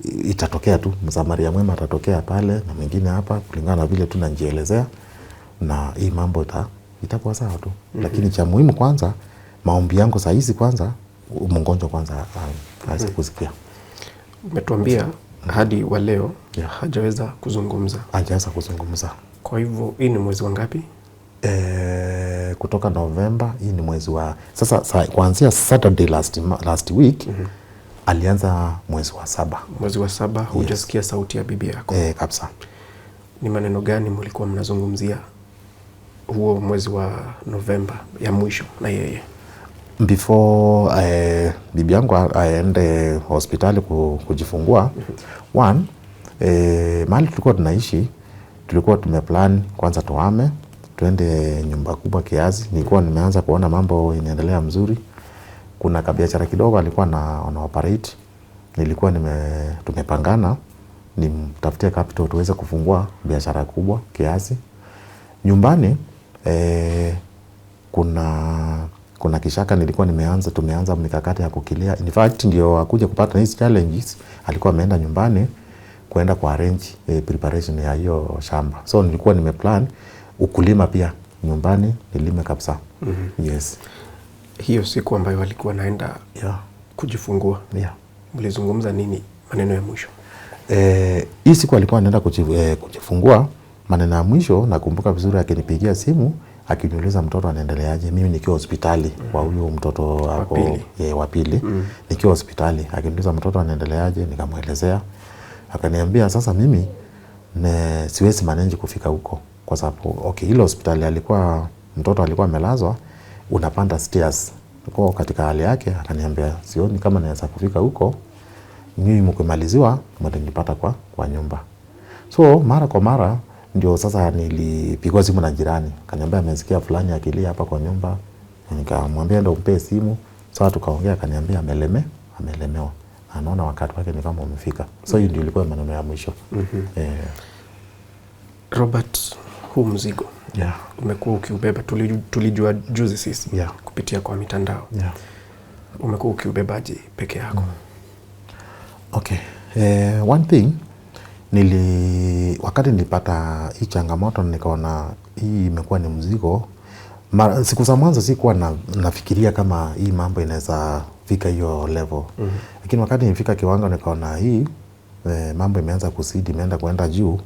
itatokea tu, msamaria mwema atatokea pale na mwingine hapa kulingana na vile tu najielezea, na hii mambo itakuwa sawa tu. Lakini cha muhimu kwanza, maombi yangu saa hizi kwanza, mgonjwa kwanza aweze kusikia. Umetuambia hadi wa leo hajaweza kuzungumza. Hajaweza kuzungumza. Kwa hivyo hii ni mwezi wa ngapi? Kutoka November, hii ni mwezi wa sasa kuanzia Saturday last week alianza mwezi wa 7. Mwezi wa 7 hujasikia sauti ya bibi yako? Kabisa. Ni maneno gani mlikuwa mnazungumzia huo mwezi wa November ya mwisho na yeye? Before bibi yangu aende hospitali kujifungua, mahali tulikuwa tunaishi tulikuwa tumeplan kwanza tuhame tuende nyumba kubwa kiasi. Nilikuwa nimeanza kuona mambo inaendelea mzuri. Kuna kabiashara kidogo alikuwa na operate. Nilikuwa tumepangana nimtafutie capital tuweze kufungua biashara kubwa kiasi. Nyumbani kuna kishaka nilikuwa tumeanza mikakati ya kukilia. In fact ndio akuje kupata hizi challenges alikuwa ameenda nyumbani kuenda kwa arrange preparation ya hiyo shamba. So nilikuwa nimeplan ukulima pia nyumbani nilime kabisa. Yes. Hiyo siku ambayo walikuwa naenda kujifungua. Mlizungumza nini maneno ya mwisho? Hii siku alikuwa anaenda kujifungua, maneno ya mwisho nakumbuka vizuri akinipigia simu akiniuliza mtoto anaendeleaje. Mimi nikiwa hospitali kwa huyo mtoto wa pili. Nikiwa hospitali akiniuliza mtoto anaendeleaje, nikamuelezea. Akaniambia sasa mimi siwezi manage kufika huko kwa sababu ile hospitali mtoto alikuwa amelazwa, unapanda stairs. Kwa katika hali yake akaniambia sioni kama naweza kufika huko. Mimi mkimaliziwa mtanipata kwa nyumba. So mara kwa mara ndio sasa nilipigwa simu na jirani. Akaniambia amesikia fulani akilia hapa kwa nyumba. Nikamwambia ndio umpe simu. Sasa tukaongea akaniambia amelemewa. Anaona wakati wake ni kama umefika. So hiyo ndio ilikuwa maneno ya mwisho. Robert, huu mzigo umekuwa ukiubeba, tulijua juzi sisi kupitia kwa mitandao. Umekuwa ukiubebaje peke yako? Okay. One thing wakati nilipata hii changamoto nikaona hii imekuwa ni mzigo. Siku za mwanzo sikuwa nafikiria kama hii mambo inaweza fika hiyo level. Lakini wakati nilifika kiwango nikaona hii mambo imeanza kusidi, imeenda kuenda juu.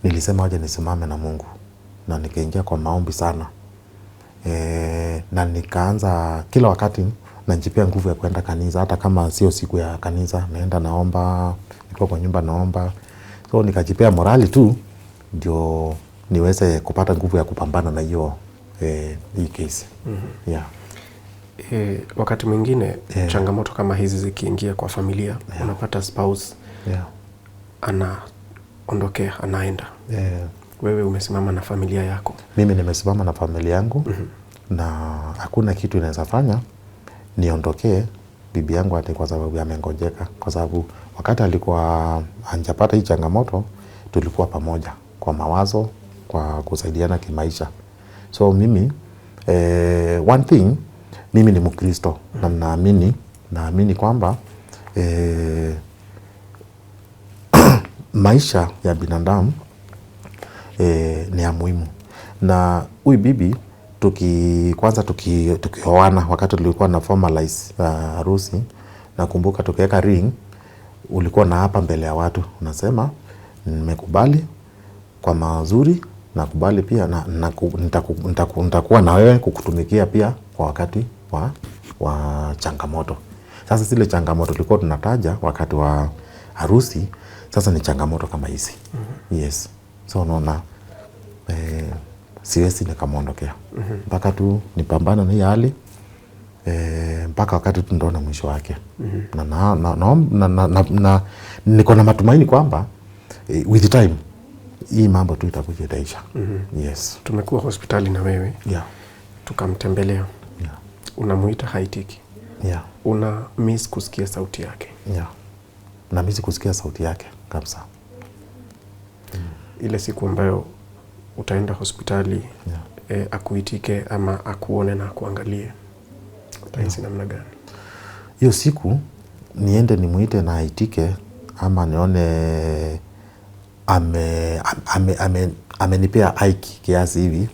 Nilisema waje nisimame na Mungu na nikaingia kwa maombi sana. Na nikaanza kila wakati najipea nguvu ya kwenda kanisa, hata kama sio siku ya kanisa naenda naomba, niko kwa nyumba naomba. So nikajipea morali tu ndio niweze kupata nguvu ya kupambana na hiyo hii case. Wakati mwingine changamoto kama hizi zikiingia kwa familia, unapata spouse anaondokea, anaenda. Wewe umesimama na familia yako. Mimi nimesimama na familia yangu. Na hakuna kitu inaweza fanya niondokee bibi yangu ati kwa sababu amengojeka. Kwa sababu wakati alikuwa anjapata hii changamoto tulikuwa pamoja kwa mawazo, kwa kusaidiana kimaisha. So mimi one thing, mimi ni Mkristo na naamini kwamba maisha ya binadamu ni ya muhimu. Na huyu bibi kwanza tukioana wakati tulikuwa na formalize harusi, nakumbuka tukiweka ring ulikuwa na hapa mbele ya watu unasema nimekubali kwa mazuri, nakubali pia nitakuwa na wewe kukutumikia pia kwa wakati wa changamoto. Sasa zile changamoto tulikuwa tunataja wakati wa harusi sasa ni changamoto kama hizi. Yes. So unaona siwezi nikamuondokea. Mpaka tu nipambana na hii hali mpaka wakati tu ndaona mwisho wake. Na niko na matumaini kwamba with time hii mambo tu itakuja itaisha. Yes. Tumekuwa hospitali na wewe. Tukamtembelea. Unamuita haitiki. Una miss kusikia sauti yake. Na miss kusikia sauti yake kabisa. Ile siku ambayo utaenda hospitali akuitike ama akuone na akuangalie, utahisi namna gani? Hiyo siku niende nimuite na aitike ama nione amenipea aiki kiasi hivi,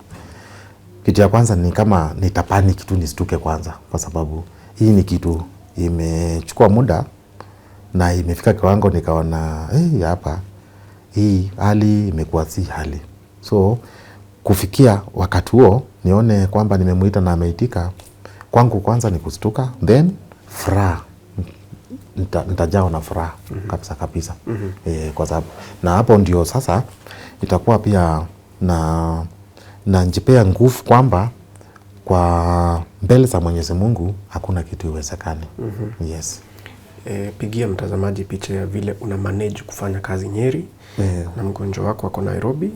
kitu ya kwanza ni kama nitapanic tu nisituke kwanza, kwa sababu hii ni kitu imechukua muda na imefika kiwango nikaona hapa hii hali imekuwa si hali. So kufikia wakati huo nione kwamba nimemuita na ameitika, kwangu kwanza ni kustuka, then furaha, nitajao na furaha kabisa kabisa. Kwa sababu na hapo ndio sasa itakuwa pia na njipea nguvu kwamba kwa mbele za Mwenyezi Mungu hakuna kitu iwezekani. Yes. pigia mtazamaji picha ya vile una manage kufanya kazi Nyeri na mgonjwa wako wako Nairobi.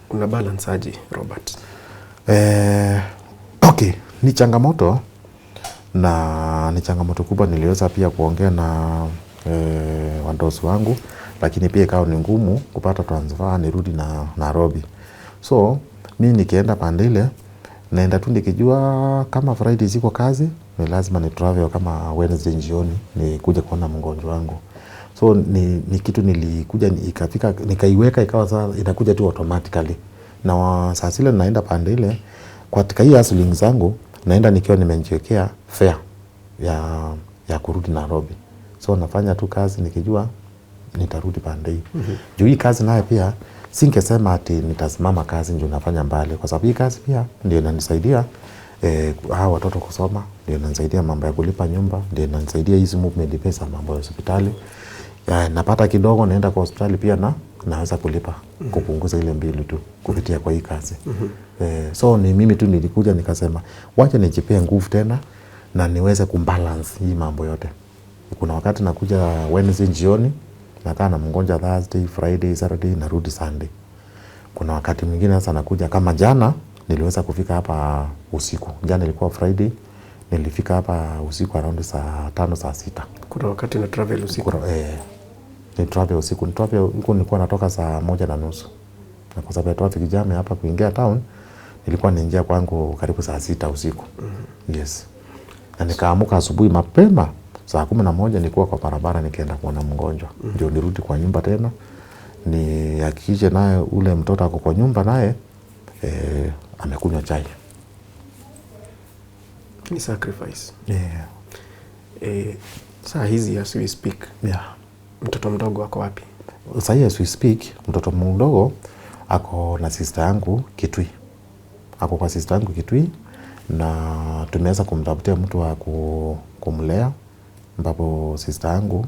Una balance aje, Robert? Okay, ni changamoto na ni changamoto kubwa. Niliweza pia kuongea na wandosi wangu, lakini pia ikawa ni ngumu kupata transfer nirudi na Nairobi. So mimi nikienda pande naenda tu nikijua kama Friday ziko kazi, ni lazima ni travel kama Wednesday jioni ni kuja kuona mgonjwa wangu. So ni kitu nilikuja ikafika nikaiweka ikawa sasa inakuja tu automatically. Na saa zile naenda pande katika hii hustling zangu naenda nikiwa nimejiwekea fare ya kurudi Nairobi. So nafanya tu kazi nikijua nitarudi pande hii. Juu hii kazi naye pia singesema ati nitasimama kazi ndio nafanya mbali, kwa sababu hii kazi pia ndio inanisaidia hao watoto kusoma, ndio inanisaidia mambo ya kulipa nyumba, ndio inanisaidia hizi movement pesa, mambo ya hospitali. Napata kidogo naenda kwa hospitali pia naweza kulipa kupunguza ile mbili tu kupitia kwa hii kazi. So ni mimi tu nilikuja nikasema wacha nijipee nguvu tena na niweze kumbalance hii mambo yote. Kuna wakati nakuja Wednesday jioni, nakaa na mgonjwa Thursday, Friday, Saturday, narudi Sunday. Kuna wakati mwingine sasa nakuja kama jana niliweza kufika hapa usiku. Jana ilikuwa Friday, nilifika hapa usiku around saa 5 saa 6. Kuna wakati na travel usiku? Ni travel usiku. Ni travel huko, nilikuwa natoka saa 1:30. Na kwa sababu ya traffic jam hapa kuingia town, nilikuwa naingia kwangu karibu saa 6 usiku. Yes. Na nikaamuka asubuhi mapema saa 11 nilikuwa kwa barabara nikienda kuona mgonjwa. Ndio nirudi kwa nyumba tena. Ni hakikishe naye ule mtoto ako kwa nyumba naye amekunywa chai. Ni sacrifice. Saa hizi as we speak. Mtoto mdogo ako wapi? Saa hizi as we speak, mtoto mdogo ako na sister yangu Kitui. Ako kwa sister yangu Kitui na tumeweza kumtafutia mtu wa kumlea, ambapo sister yangu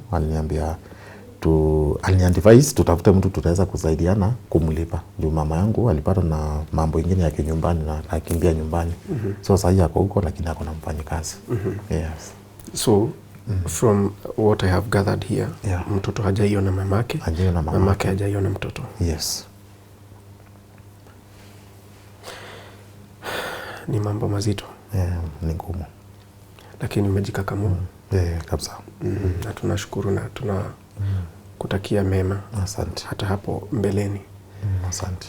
aliniadvise tutafute mtu tutaweza kusaidiana kumlipa. Juu mama yangu alipata na mambo ingine ya kinyumbani na akimbia nyumbani. So sasa hivi ako huko lakini ako na mfanyikazi. Yes. So from what I have gathered here, mtoto hajaiona mamake, mamake hajaiona mtoto. Yes. Ni mambo mazito. Ni ngumu. Lakini umejikakamua. Kabisa. Na tunashukuru na kutakia mema. Asante. Hata hapo mbeleni. Asante.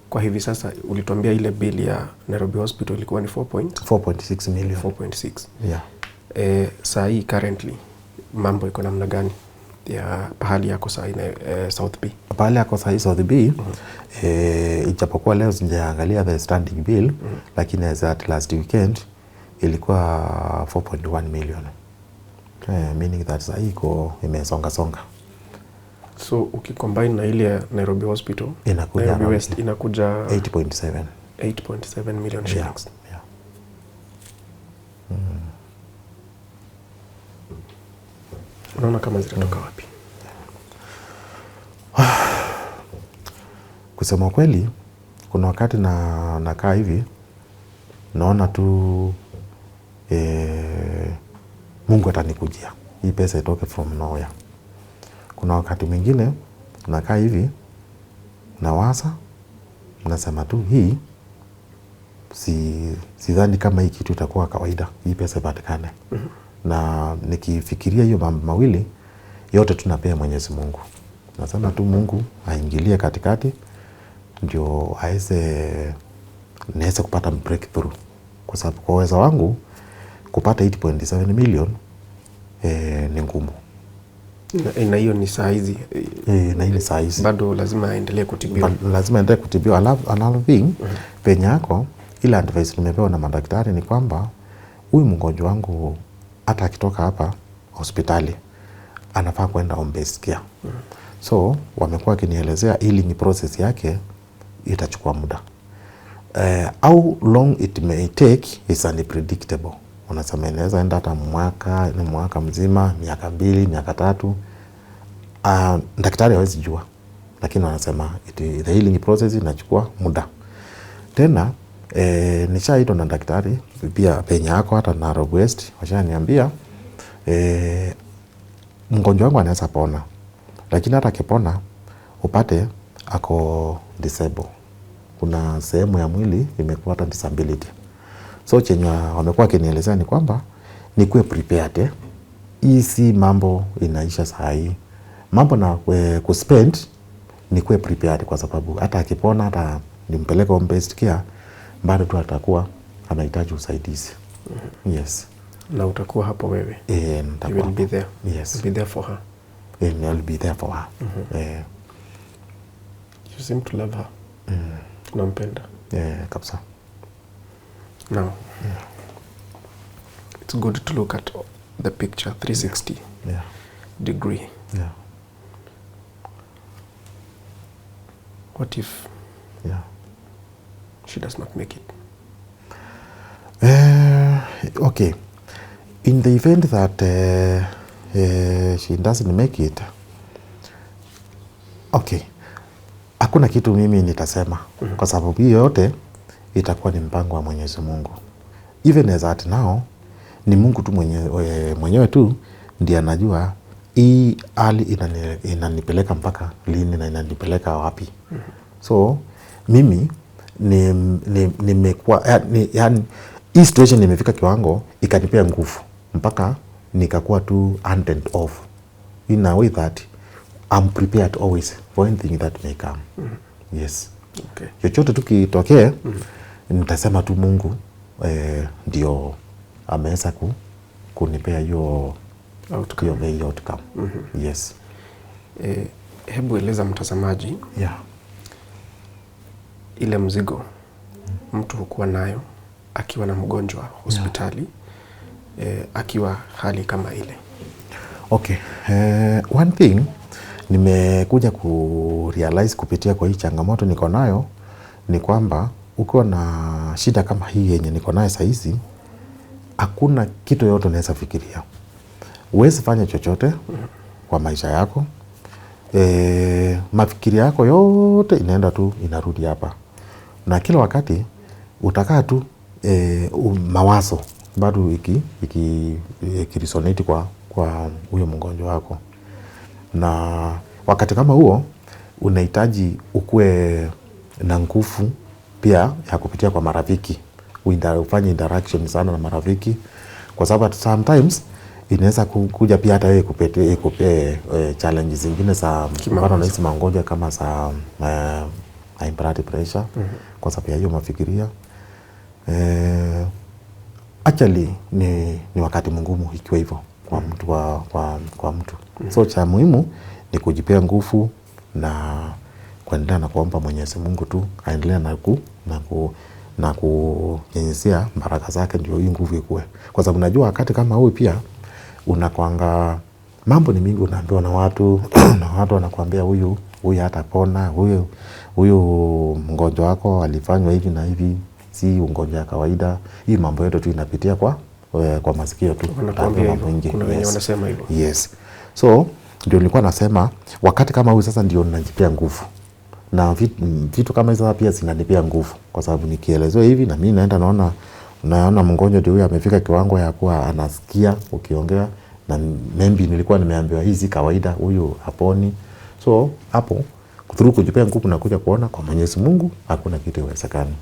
Kwa hivi sasa ulituambia ile bill ya Nairobi Hospital ilikuwa ni 4.6 million. 4.6. Saa hii currently mambo iko namna gani ya pahali yako saa hii South B? Pahali yako saa hii South B, ijapokuwa leo sijaangalia the standing bill, lakini as at last weekend ilikuwa 4.1 million. Meaning that saa hii iko imesonga. So ukicombine na ile ya Nairobi Hospital, Nairobi West inakuja 8.7 million shillings. Unaona kama zitatoka wapi? Kusema kweli, kuna wakati nakaa hivi naona tu Mungu atanikujia. Hii pesa itoke from nowhere. Kuna wakati mwingine nakaa hivi nawaza, nasema tu hii sidhani kama hii kitu itakuwa kawaida, hii pesa ipatikane. Na nikifikiria hiyo mambo mawili yote tunapea Mwenyezi Mungu. Nasema tu Mungu aingilie katikati ndio niweze kupata breakthrough, kwa sababu kwa uwezo wangu kupata 8.7 million ni ngumu. Na hiyo ni saa hizi. Na hii ni saa hizi. Bado lazima aendelee kutibiwa. Lazima aendelee kutibiwa. Another thing, penye yako ile advice nimepewa na madaktari ni kwamba huyu mgonjwa wangu hata akitoka hapa hospitali anafaa kwenda home based care. So wamekuwa kinielezea healing process yake itachukua muda. How long it may take is unpredictable. Unasema inaweza enda hata mwaka mzima, miaka 2, miaka 3. Daktari hawezi jua. Lakini wanasema the healing process inachukua muda. Tena nishaitwa na daktari pia penye yako hata Nairobi West, washaniambia mgonjwa wangu anaweza pona, lakini hata akipona upate ako disable. Kuna sehemu ya mwili imepata disability. So chenye wamekuwa kinielezea ni kwamba nikuwe prepared. Hii si mambo inaisha saa hii. Mambo na kuspend nikuwe prepared, kwa sababu hata akipona, hata nimpeleke home based care, bado tu atakuwa anahitaji usaidizi. Yes. Na utakuwa hapo wewe? You will be there? Yes. You'll be there for her? I'll be there for her. You seem to love her. Unampenda? Kabisa. Now, it's good to look at the picture 360 degree. Yeah. What if she does not make it? Okay. In the event that she doesn't make it, okay, hakuna kitu mimi nitasema, kwa sababu hiyo yote itakuwa ni mpango wa Mwenyezi Mungu. Even as at now, ni Mungu tu mwenyewe tu ndiye anajua hii hali inanipeleka mpaka lini na inanipeleka wapi. So mimi nimekuwa yani hii situation nimefika kiwango ikanipea nguvu mpaka nikakuwa tu on and off, in a way that I'm prepared always for anything that may come. Yes. Okay. Chochote tu kitokee, nitasema tu Mungu ndio ameweza kunipea hiyo outcome. Yes. Hebu eleza mtazamaji ile mzigo mtu hukuwa nayo akiwa na mgonjwa hospitali, akiwa hali kama ile. Okay. One thing nimekuja kurealize kupitia kwa hii changamoto niko nayo ni kwamba ukiwa na shida kama hii yenye niko nayo saa hizi, hakuna kitu yote unaweza fikiria. Huwezi fanya chochote kwa maisha yako. Mafikiri yako yote inaenda tu inarudi hapa. Na kila wakati utakaa tu mawazo bado ikiresonate kwa huyo mgonjwa wako. Na wakati kama huo unahitaji ukue na nguvu pia ya kupitia kwa marafiki. Ufanye interaction sana na marafiki, kwa sababu sometimes inaweza kuja pia hata wewe kupee challenge zingine za mfano na hizo magonjwa kama za high blood pressure, kwa sababu ya hiyo mafikiria. Actually ni wakati mgumu ikiwa hivyo kwa mtu kwa mtu. So cha muhimu ni kujipea nguvu na kuendelea na kuomba Mwenyezi Mungu tu aendelee na kunyenyezea baraka zake, ndio hii nguvu ikue. Kwa sababu najua wakati kama huyu pia unakwanga mambo ni mingi unaambiwa na watu na watu wanakuambia huyu hatapona, huyu mgonjwa wako alifanywa hivi na hivi, si ugonjwa ya kawaida. Hii mambo yote tu inapitia kwa masikio tu. Kuna wenye wanasema hivyo. Yes. So ndio nilikuwa nasema wakati kama huyu sasa ndio ninajipea nguvu. Na vitu kama hizo pia zinanipea nguvu, kwa sababu nikielezewa hivi na mimi naenda naona mgonjwa ndio huyu amefika kiwango ya kuwa anasikia ukiongea, na maybe nilikuwa nimeambiwa hizi kawaida, huyu haponi. So hapo through kujipea nguvu na kuja kuona kwa Mwenyezi Mungu hakuna kitu iwezekani.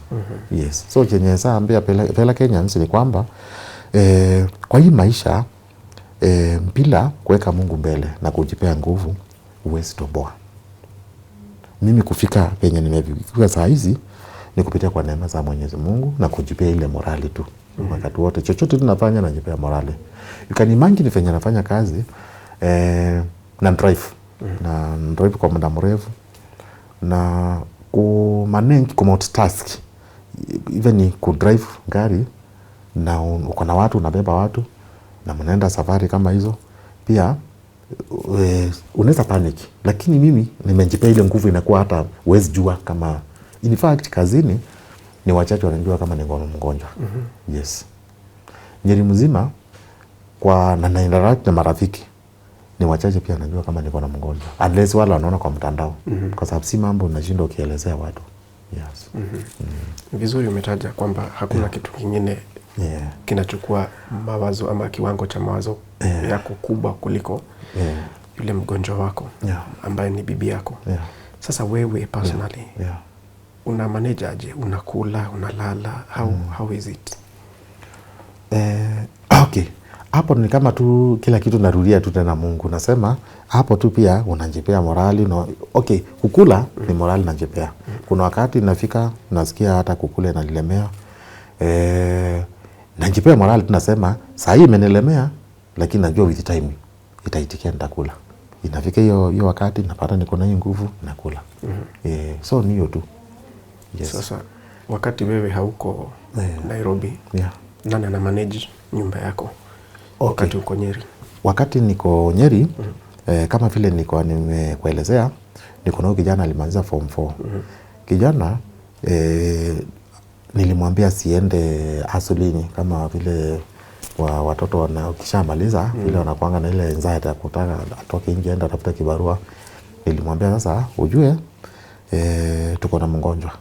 Yes. So chenye saa ambia pela Kenyans ni kwamba kwa hii maisha bila kuweka Mungu mbele na kujipea nguvu huwezi toboa. Mimi kufika penye nimefika saa hizi ni kupitia kwa neema za Mwenyezi Mungu na kujipea ile morali tu. Wakati wote chochote tunafanya najipea morali. You can imagine venye nafanya kazi na drive. Na drive kwa muda mrefu na kumanage multitask. Even ni kudrive gari na uko na watu, unabeba watu na mnaenda safari kama hizo, pia unaweza panic. Lakini mimi nimejipea ile nguvu, inakuwa hata huwezi jua kama in fact kazini ni wachache wanajua kama ni mgonjwa. Yes. Nyeri mzima kwa na interact na marafiki ni wachache pia wanajua kama niko na mgonjwa, unless wala wanaona kwa mtandao. Kwa sababu si mambo unashinda ukielezea watu. Yes. Vizuri umetaja kwamba hakuna kitu kingine kinachukua mawazo ama kiwango cha mawazo yako kubwa kuliko yule mgonjwa wako ambaye ni bibi yako. Sasa wewe personally una manage aje? Unakula, unalala, how is it? Okay. Hapo ni kama tu kila kitu narudia tu tena Mungu. Nasema hapo tu pia unajipea morali okay, kukula ni morali najipea. Kuna wakati nafika nasikia hata kukula inanilemea. Najipea morali tunasema saa hii imenilemea lakini najua with time itaitikia nitakula. Inafika hiyo wakati napata niko na nguvu nakula. So ni hiyo tu. Yes. Sasa wakati wewe hauko Nairobi, nani ana manage nyumba yako? Wakati uko Nyeri. Wakati niko Nyeri, kama vile nimekuelezea, niko na kijana alimaliza form 4. Kijana nilimwambia siende asulini kama vile watoto wanakishamaliza vile wanakuanga na ile anxiety ya kutaka atoke nje aende atafuta kibarua. Nilimwambia sasa ujue tuko na mgonjwa.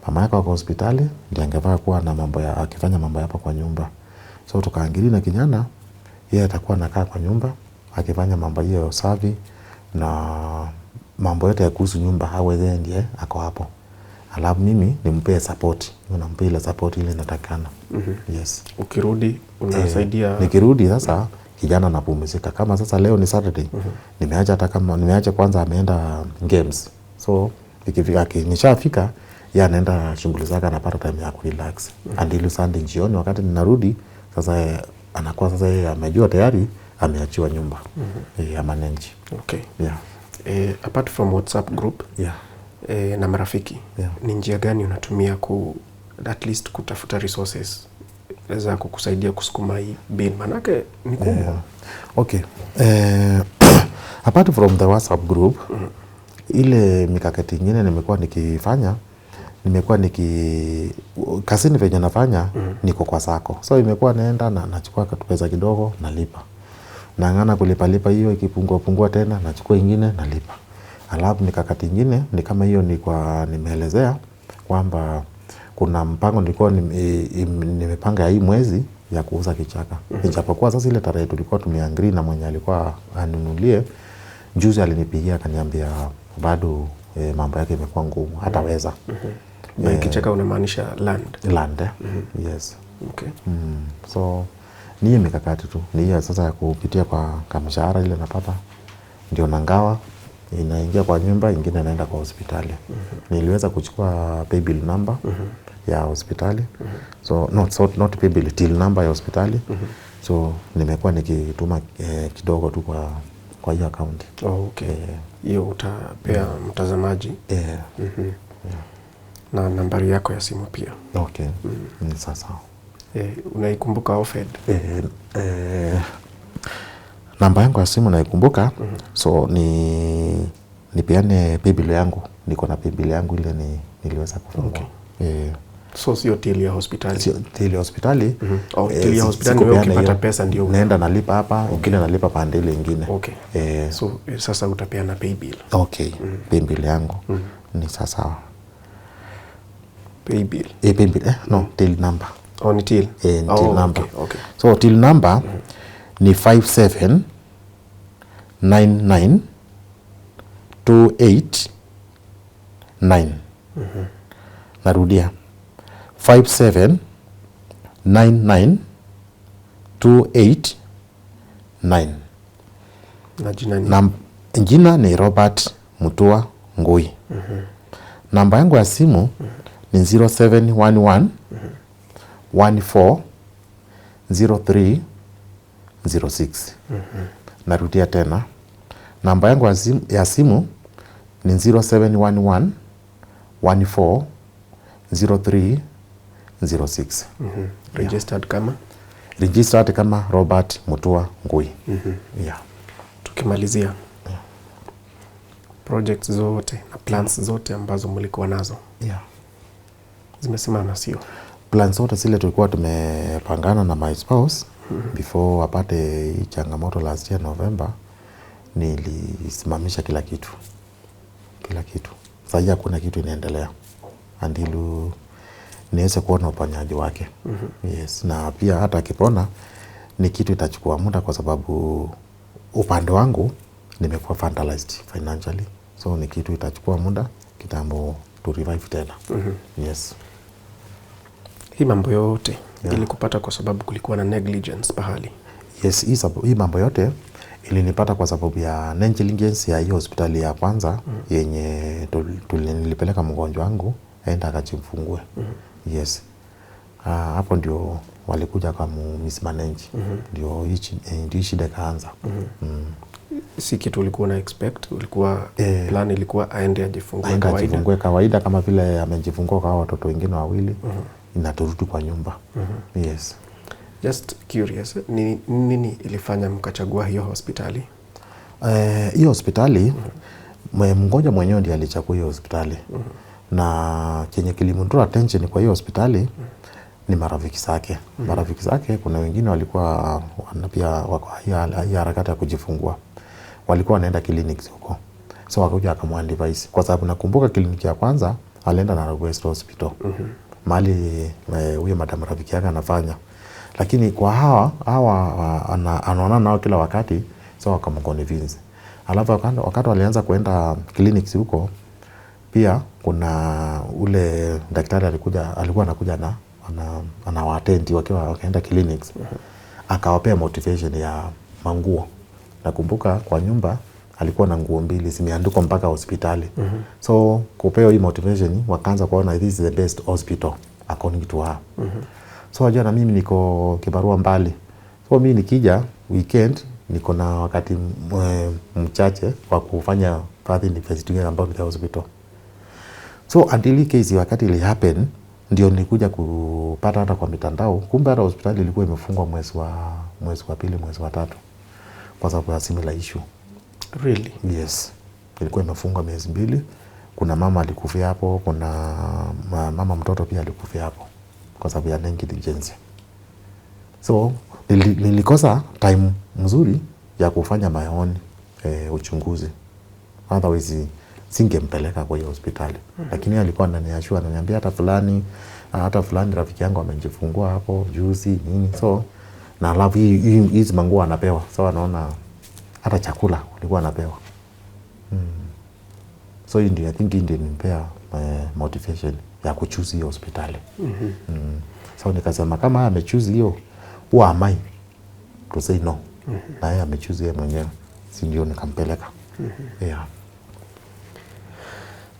Mama yako kwa hospitali ndiye angefaa kuwa na mambo ya akifanya mambo hapa kwa nyumba. So tukaangilia na kijana yeye atakuwa anakaa kwa nyumba akifanya mambo hiyo usafi na mambo yote ya kuhusu nyumba hawewe ndiye ako hapo. Alafu mimi nimpe support. Nimpe ile support ile inatakana. Yes. Ukirudi unasaidia. Nikirudi sasa kijana anapumzika. Kama sasa leo ni Saturday. Nimeacha kwanza ameenda games. So ikifika nishafika yeye anaenda shughuli zake anapata time ya kurelax. Until Sunday jioni wakati ninarudi sasa anakuwa sasa yeye amejua tayari ameachiwa nyumba. Manage. Okay. Apart from WhatsApp group na marafiki, ni njia gani unatumia at least kutafuta resources za kukusaidia kusukuma hii bill? Manake ni kubwa. Okay. Apart from the WhatsApp group, ile mikakati nyingine nimekuwa nikifanya, kasini venye nafanya niko kwa sako. So imekuwa naenda na nachukua pesa kidogo nalipa. Naangana kulipa hiyo ikipungua tena nachukua ingine nalipa. Alafu mikakati nyingine ni kama hiyo nimeelezea kwamba kuna mpango nilikuwa nimepanga ya hii mwezi ya kuuza kichaka. Ijapokuwa sasa ile tarehe tulikuwa tumeagree na mwenye alikuwa anunulie, juzi alinipigia akaniambia bado mambo yake imekuwa ngumu hataweza. Kichaka unamaanisha land? Yes. Okay. So ni hiyo mikakati tu. Ni hiyo sasa kupitia kwa kamshahara ile napata ndio nangawa inaingia kwa nyumba ingine naenda kwa hospitali. Niliweza kuchukua paybill number ya hospitali. So not paybill, till number ya hospitali. So nimekuwa nikituma kidogo tu kwa hiyo account. Okay. Hiyo utapea mtazamaji. Na nambari yako ya simu pia. Okay. Ni sasa. Unaikumbuka offered? Namba yangu ya simu naikumbuka. So nipeane paybill yangu. Niko na paybill yangu ile niliweza kufungua. So sio till ya hospitali? Sio till ya hospitali. Till ya hospitali wewe ukipata pesa ndio naenda nalipa hapa, ingine nalipa pande ile nyingine. So sasa utapeana paybill. Okay. Paybill yangu ni sasa. Paybill. Paybill. No, till number. Ni till. Till number. Okay. So till number ni 5799289. Narudia. 5799289. Na jina ni? Jina ni Robert Mutua Ngui. Namba yangu ya simu ni 0711 140306. Narudia tena. Namba yangu ya simu ni 0711 140306. Registered kama Robert Mutua Ngui. Tukimalizia projects zote na plans zote ambazo mlikuwa nazo zimesimama, sio? Plans zote zile tulikuwa tumepangana na my spouse before apate changamoto last year November, nilisimamisha kila kitu. Sasa hakuna kitu inaendelea until niweze kuona uponyaji wake. Yes, na pia hata akipona ni kitu itachukua muda, kwa sababu upande wangu nimekuwa vandalized financially, so ni kitu itachukua muda kitambo to revive tena. Yes. Hii mambo yote ilikupata kwa sababu kulikuwa na negligence pahali? Yes, hii mambo yote ilinipata kwa sababu ya negligence ya hiyo hospitali ya kwanza yenye nilipeleka mgonjwa wangu aenda akajifungue. Yes. Hapo ndio walikuja kama mismanaged. Ndio hii shida kaanza. Si kitu ulikuwa na expect? Ulikuwa plan ilikuwa aende ajifungue kawaida? Ajifungue kawaida kama vile amejifungua kwa watoto wengine wawili, inaturudi kwa nyumba. Yes. Just curious, nini ilifanya mkachagua hiyo hospitali? Hiyo hospitali mgonjwa mwenyewe ndiye alichagua hiyo hospitali. Na chenye kilimdraw attention kwa hiyo hospitali ni marafiki zake. Marafiki zake kuna wengine walikuwa pia wako hii harakati ya kujifungua. Walikuwa wanaenda clinics huko. So wakakuja akamwadvise, kwa sababu nakumbuka kliniki ya kwanza alienda na Nairobi Hospital. Mali huyo madam rafiki yake anafanya. Lakini kwa hawa anaona nao kila wakati, so wakamconvince. Alafu wakati walianza kuenda clinics huko, pia kuna ule daktari alikuwa anakuja na anawatendi wakiwa wakaenda clinics. Akawapea motivation ya manguo. Nakumbuka kwa nyumba alikuwa na nguo 2 zimeandikwa mpaka hospitali. So kupewa hii motivation wakaanza kuona this is the best hospital according to her. So wajua na mimi niko kibarua mbali. So mimi nikija weekend niko na wakati mchache wa kufanya further investigation about the hospital. So until case wakati ili happen ndio nilikuja kupata hata kwa mitandao, kumbe hata hospitali ilikuwa imefungwa mwezi wa pili, mwezi wa 3 kwa sababu ya similar issue. Really? Yes. Ilikuwa imefungwa miezi 2. Kuna mama alikufia hapo, kuna mama mtoto pia alikufia hapo kwa sababu ya negligence. So nilikosa time mzuri ya kufanya my own uchunguzi. Otherwise singempeleka kwa hiyo hospitali. Lakini alikuwa ananiashua, ananiambia hata fulani rafiki yangu amejifungua hapo juzi nini. So na alafu hizi manguo anapewa. So anaona hata chakula alikuwa anapewa. So hii ndio I think ndio nimpea motivation ya kuchoose hiyo hospitali. So nikasema kama amechoose hiyo, who am I to say no? Na yeye amechoose yeye mwenyewe, si ndio nikampeleka. Yeah.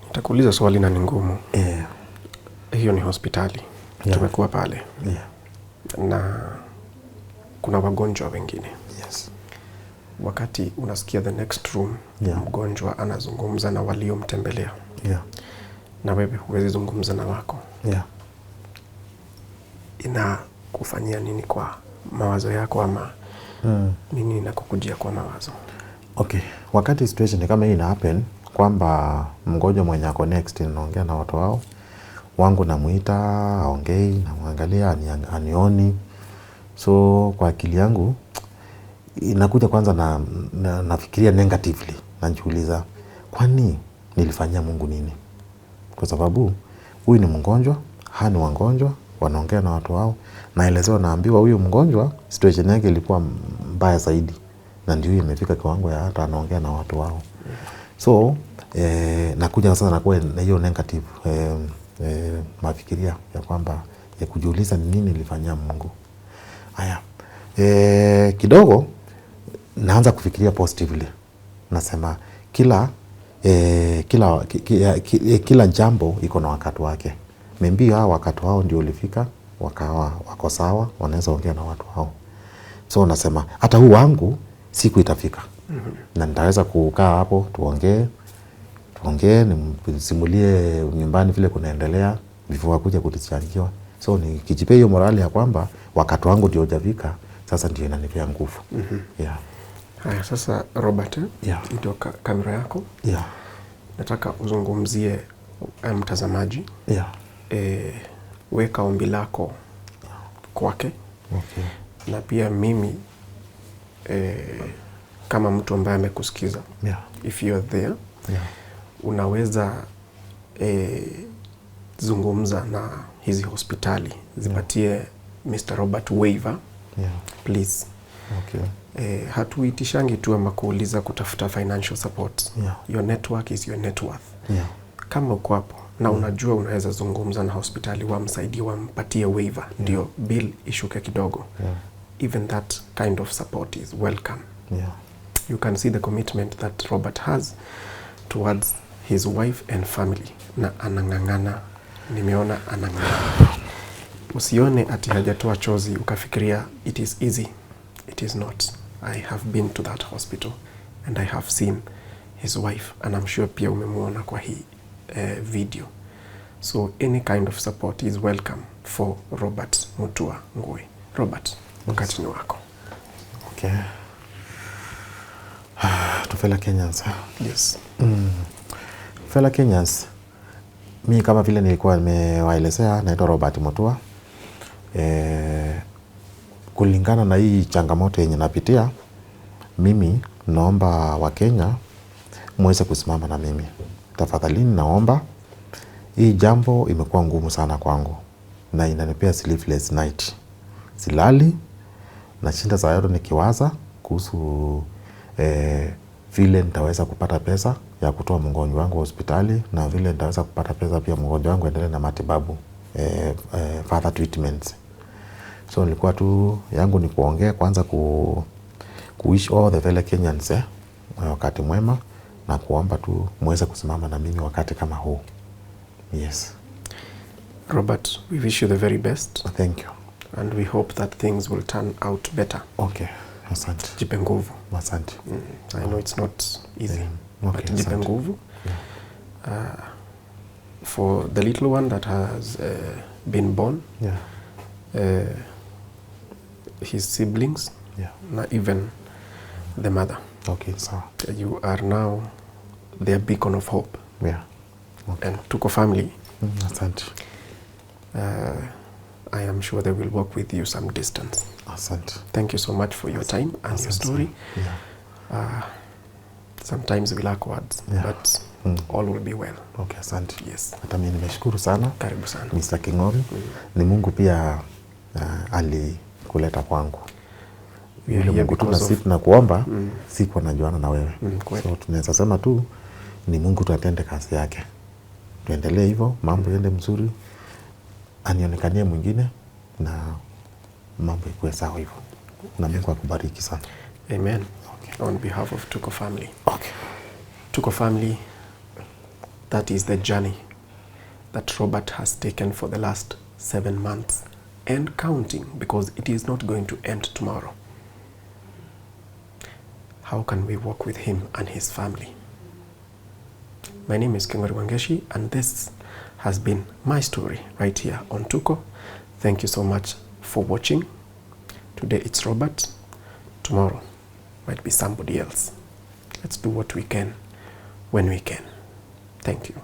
Nitakuuliza swali na ni ngumu. Hiyo ni hospitali. Tumekuwa pale. Na kuna wagonjwa wengine. Yes. Wakati unasikia the next room, mgonjwa anazungumza na waliomtembelea. Na wewe huwezi zungumza na wako. Inakufanyia nini kwa mawazo yako, ama nini inakukujia kwa mawazo? Okay, wakati situation kama hii ina happen, kwamba mgonjwa mwenye ako next anaongea na watu wangu namuita, aongei, namwangalia, anioni. So kwa akili yangu inakuja kwanza nafikiria negatively, najiuliza kwani nilifanyia Mungu nini? Kwa sababu huyu ni mgonjwa, ni wagonjwa, wanaongea na watu wao, naelezewa, naambiwa huyu mgonjwa situation yake ilikuwa mbaya zaidi, na ndio imefika kiwango ya hata anaongea na watu wao. So nakuja sasa nakuwa na hiyo negative mafikiria ya kwamba ya kujiuliza ni nini nilifanyia Mungu. Haya, kidogo naanza kufikiria positively. Nasema kila jambo iko na wakati wake. Maybe wakati wao ndio ulifika, wakawa wako sawa, wanaweza ongea na watu wao. So nasema hata huu wangu siku itafika. Na nitaweza kukaa hapo tuongee, nisimulie nyumbani vile kunaendelea before kuja kutichangiwa. So nikijipea hiyo morali ya kwamba wakati wangu ndio hujafika, sasa ndio inanipea nguvu. Haya, sasa Robert, ndio kamera yako. Nataka uzungumzie mtazamaji. Weka ombi lako kwake. Na pia mimi kama mtu ambaye amekusikiza, if you're there, unaweza zungumza na hizi hospitali zipatie Mr. Robert waiver, please. Okay. Hatuitishangi tu ama kuuliza kutafuta financial support. Your network is your net worth. Kama uko hapo na unajua unaweza zungumza na hospitali wamsaidie, wampatie waiver, ndio bill ishuke kidogo. Even that kind of support is welcome. You can see the commitment that Robert has towards his wife and family. Na anang'ang'ana, nimeona anang'ang'ana. Usione ati hajatoa chozi ukafikiria it is easy. It is not. I have been to that hospital and I have seen his wife, and I'm sure pia umemuona kwa hii video. So any kind of support is welcome for Robert Mutua Ngui. Robert, wakati ni wako. Okay. To fellow Kenyans. Yes. Fellow Kenyans, mi kama vile nilikuwa nimewaelezea, naitwa Robert Mutua. Kulingana na hii changamoto yenye napitia, mimi naomba Wakenya muweze kusimama na mimi. Tafadhalini naomba, hii jambo imekuwa ngumu sana kwangu na inanipea sleepless night. Silali na shinda saa yote nikiwaza kuhusu vile nitaweza kupata pesa ya kutoa mgonjwa wangu hospitali, na vile nitaweza kupata pesa pia mgonjwa wangu endelee na matibabu, further treatments. So nilikuwa tu yangu ni kuongea kwanza, wish all the fellow Kenyans wakati mwema, na kuomba tu muweze kusimama na mimi wakati kama huu. Yes. Robert, we wish you the very best. Thank you. And we hope that things will turn out better. Okay. Asante. Jipe nguvu. Asante. I know it's not easy, okay, but jipe nguvu. For the little one that has been born, his siblings, not even the mother. Okay, so you are now their beacon of hope. Yeah. Okay. And Tuko family, asante. I am sure they will walk with you some distance. Asante. Thank you so much for your time and your story. Sometimes we lack words, but all will be well. Okay, asante. Yes. Hata mimi nimeshukuru sana. Karibu sana. Mr. Kingori. Ni Mungu pia alikuleta kwangu. Mungu tunasifu na kuomba, sikuwa najuana na wewe. So tunaweza sema tu ni Mungu tu atende kazi yake. Tuendelee hivyo, mambo yende mzuri, anionekanie mwingine na mambo ikuwe sawa hivyo. Na Mungu akubariki sana. Amen. Okay. On behalf of Tuko family. Okay. Tuko family, that is the journey that Robert has taken for the last 7 months and counting, because it is not going to end tomorrow. How can we walk with him and his family? My name is Kingori Wangeshi, and this has been my story right here on Tuko. Thank you so much for watching. Today it's Robert. Tomorrow might be somebody else. Let's do what we can when we can. Thank you.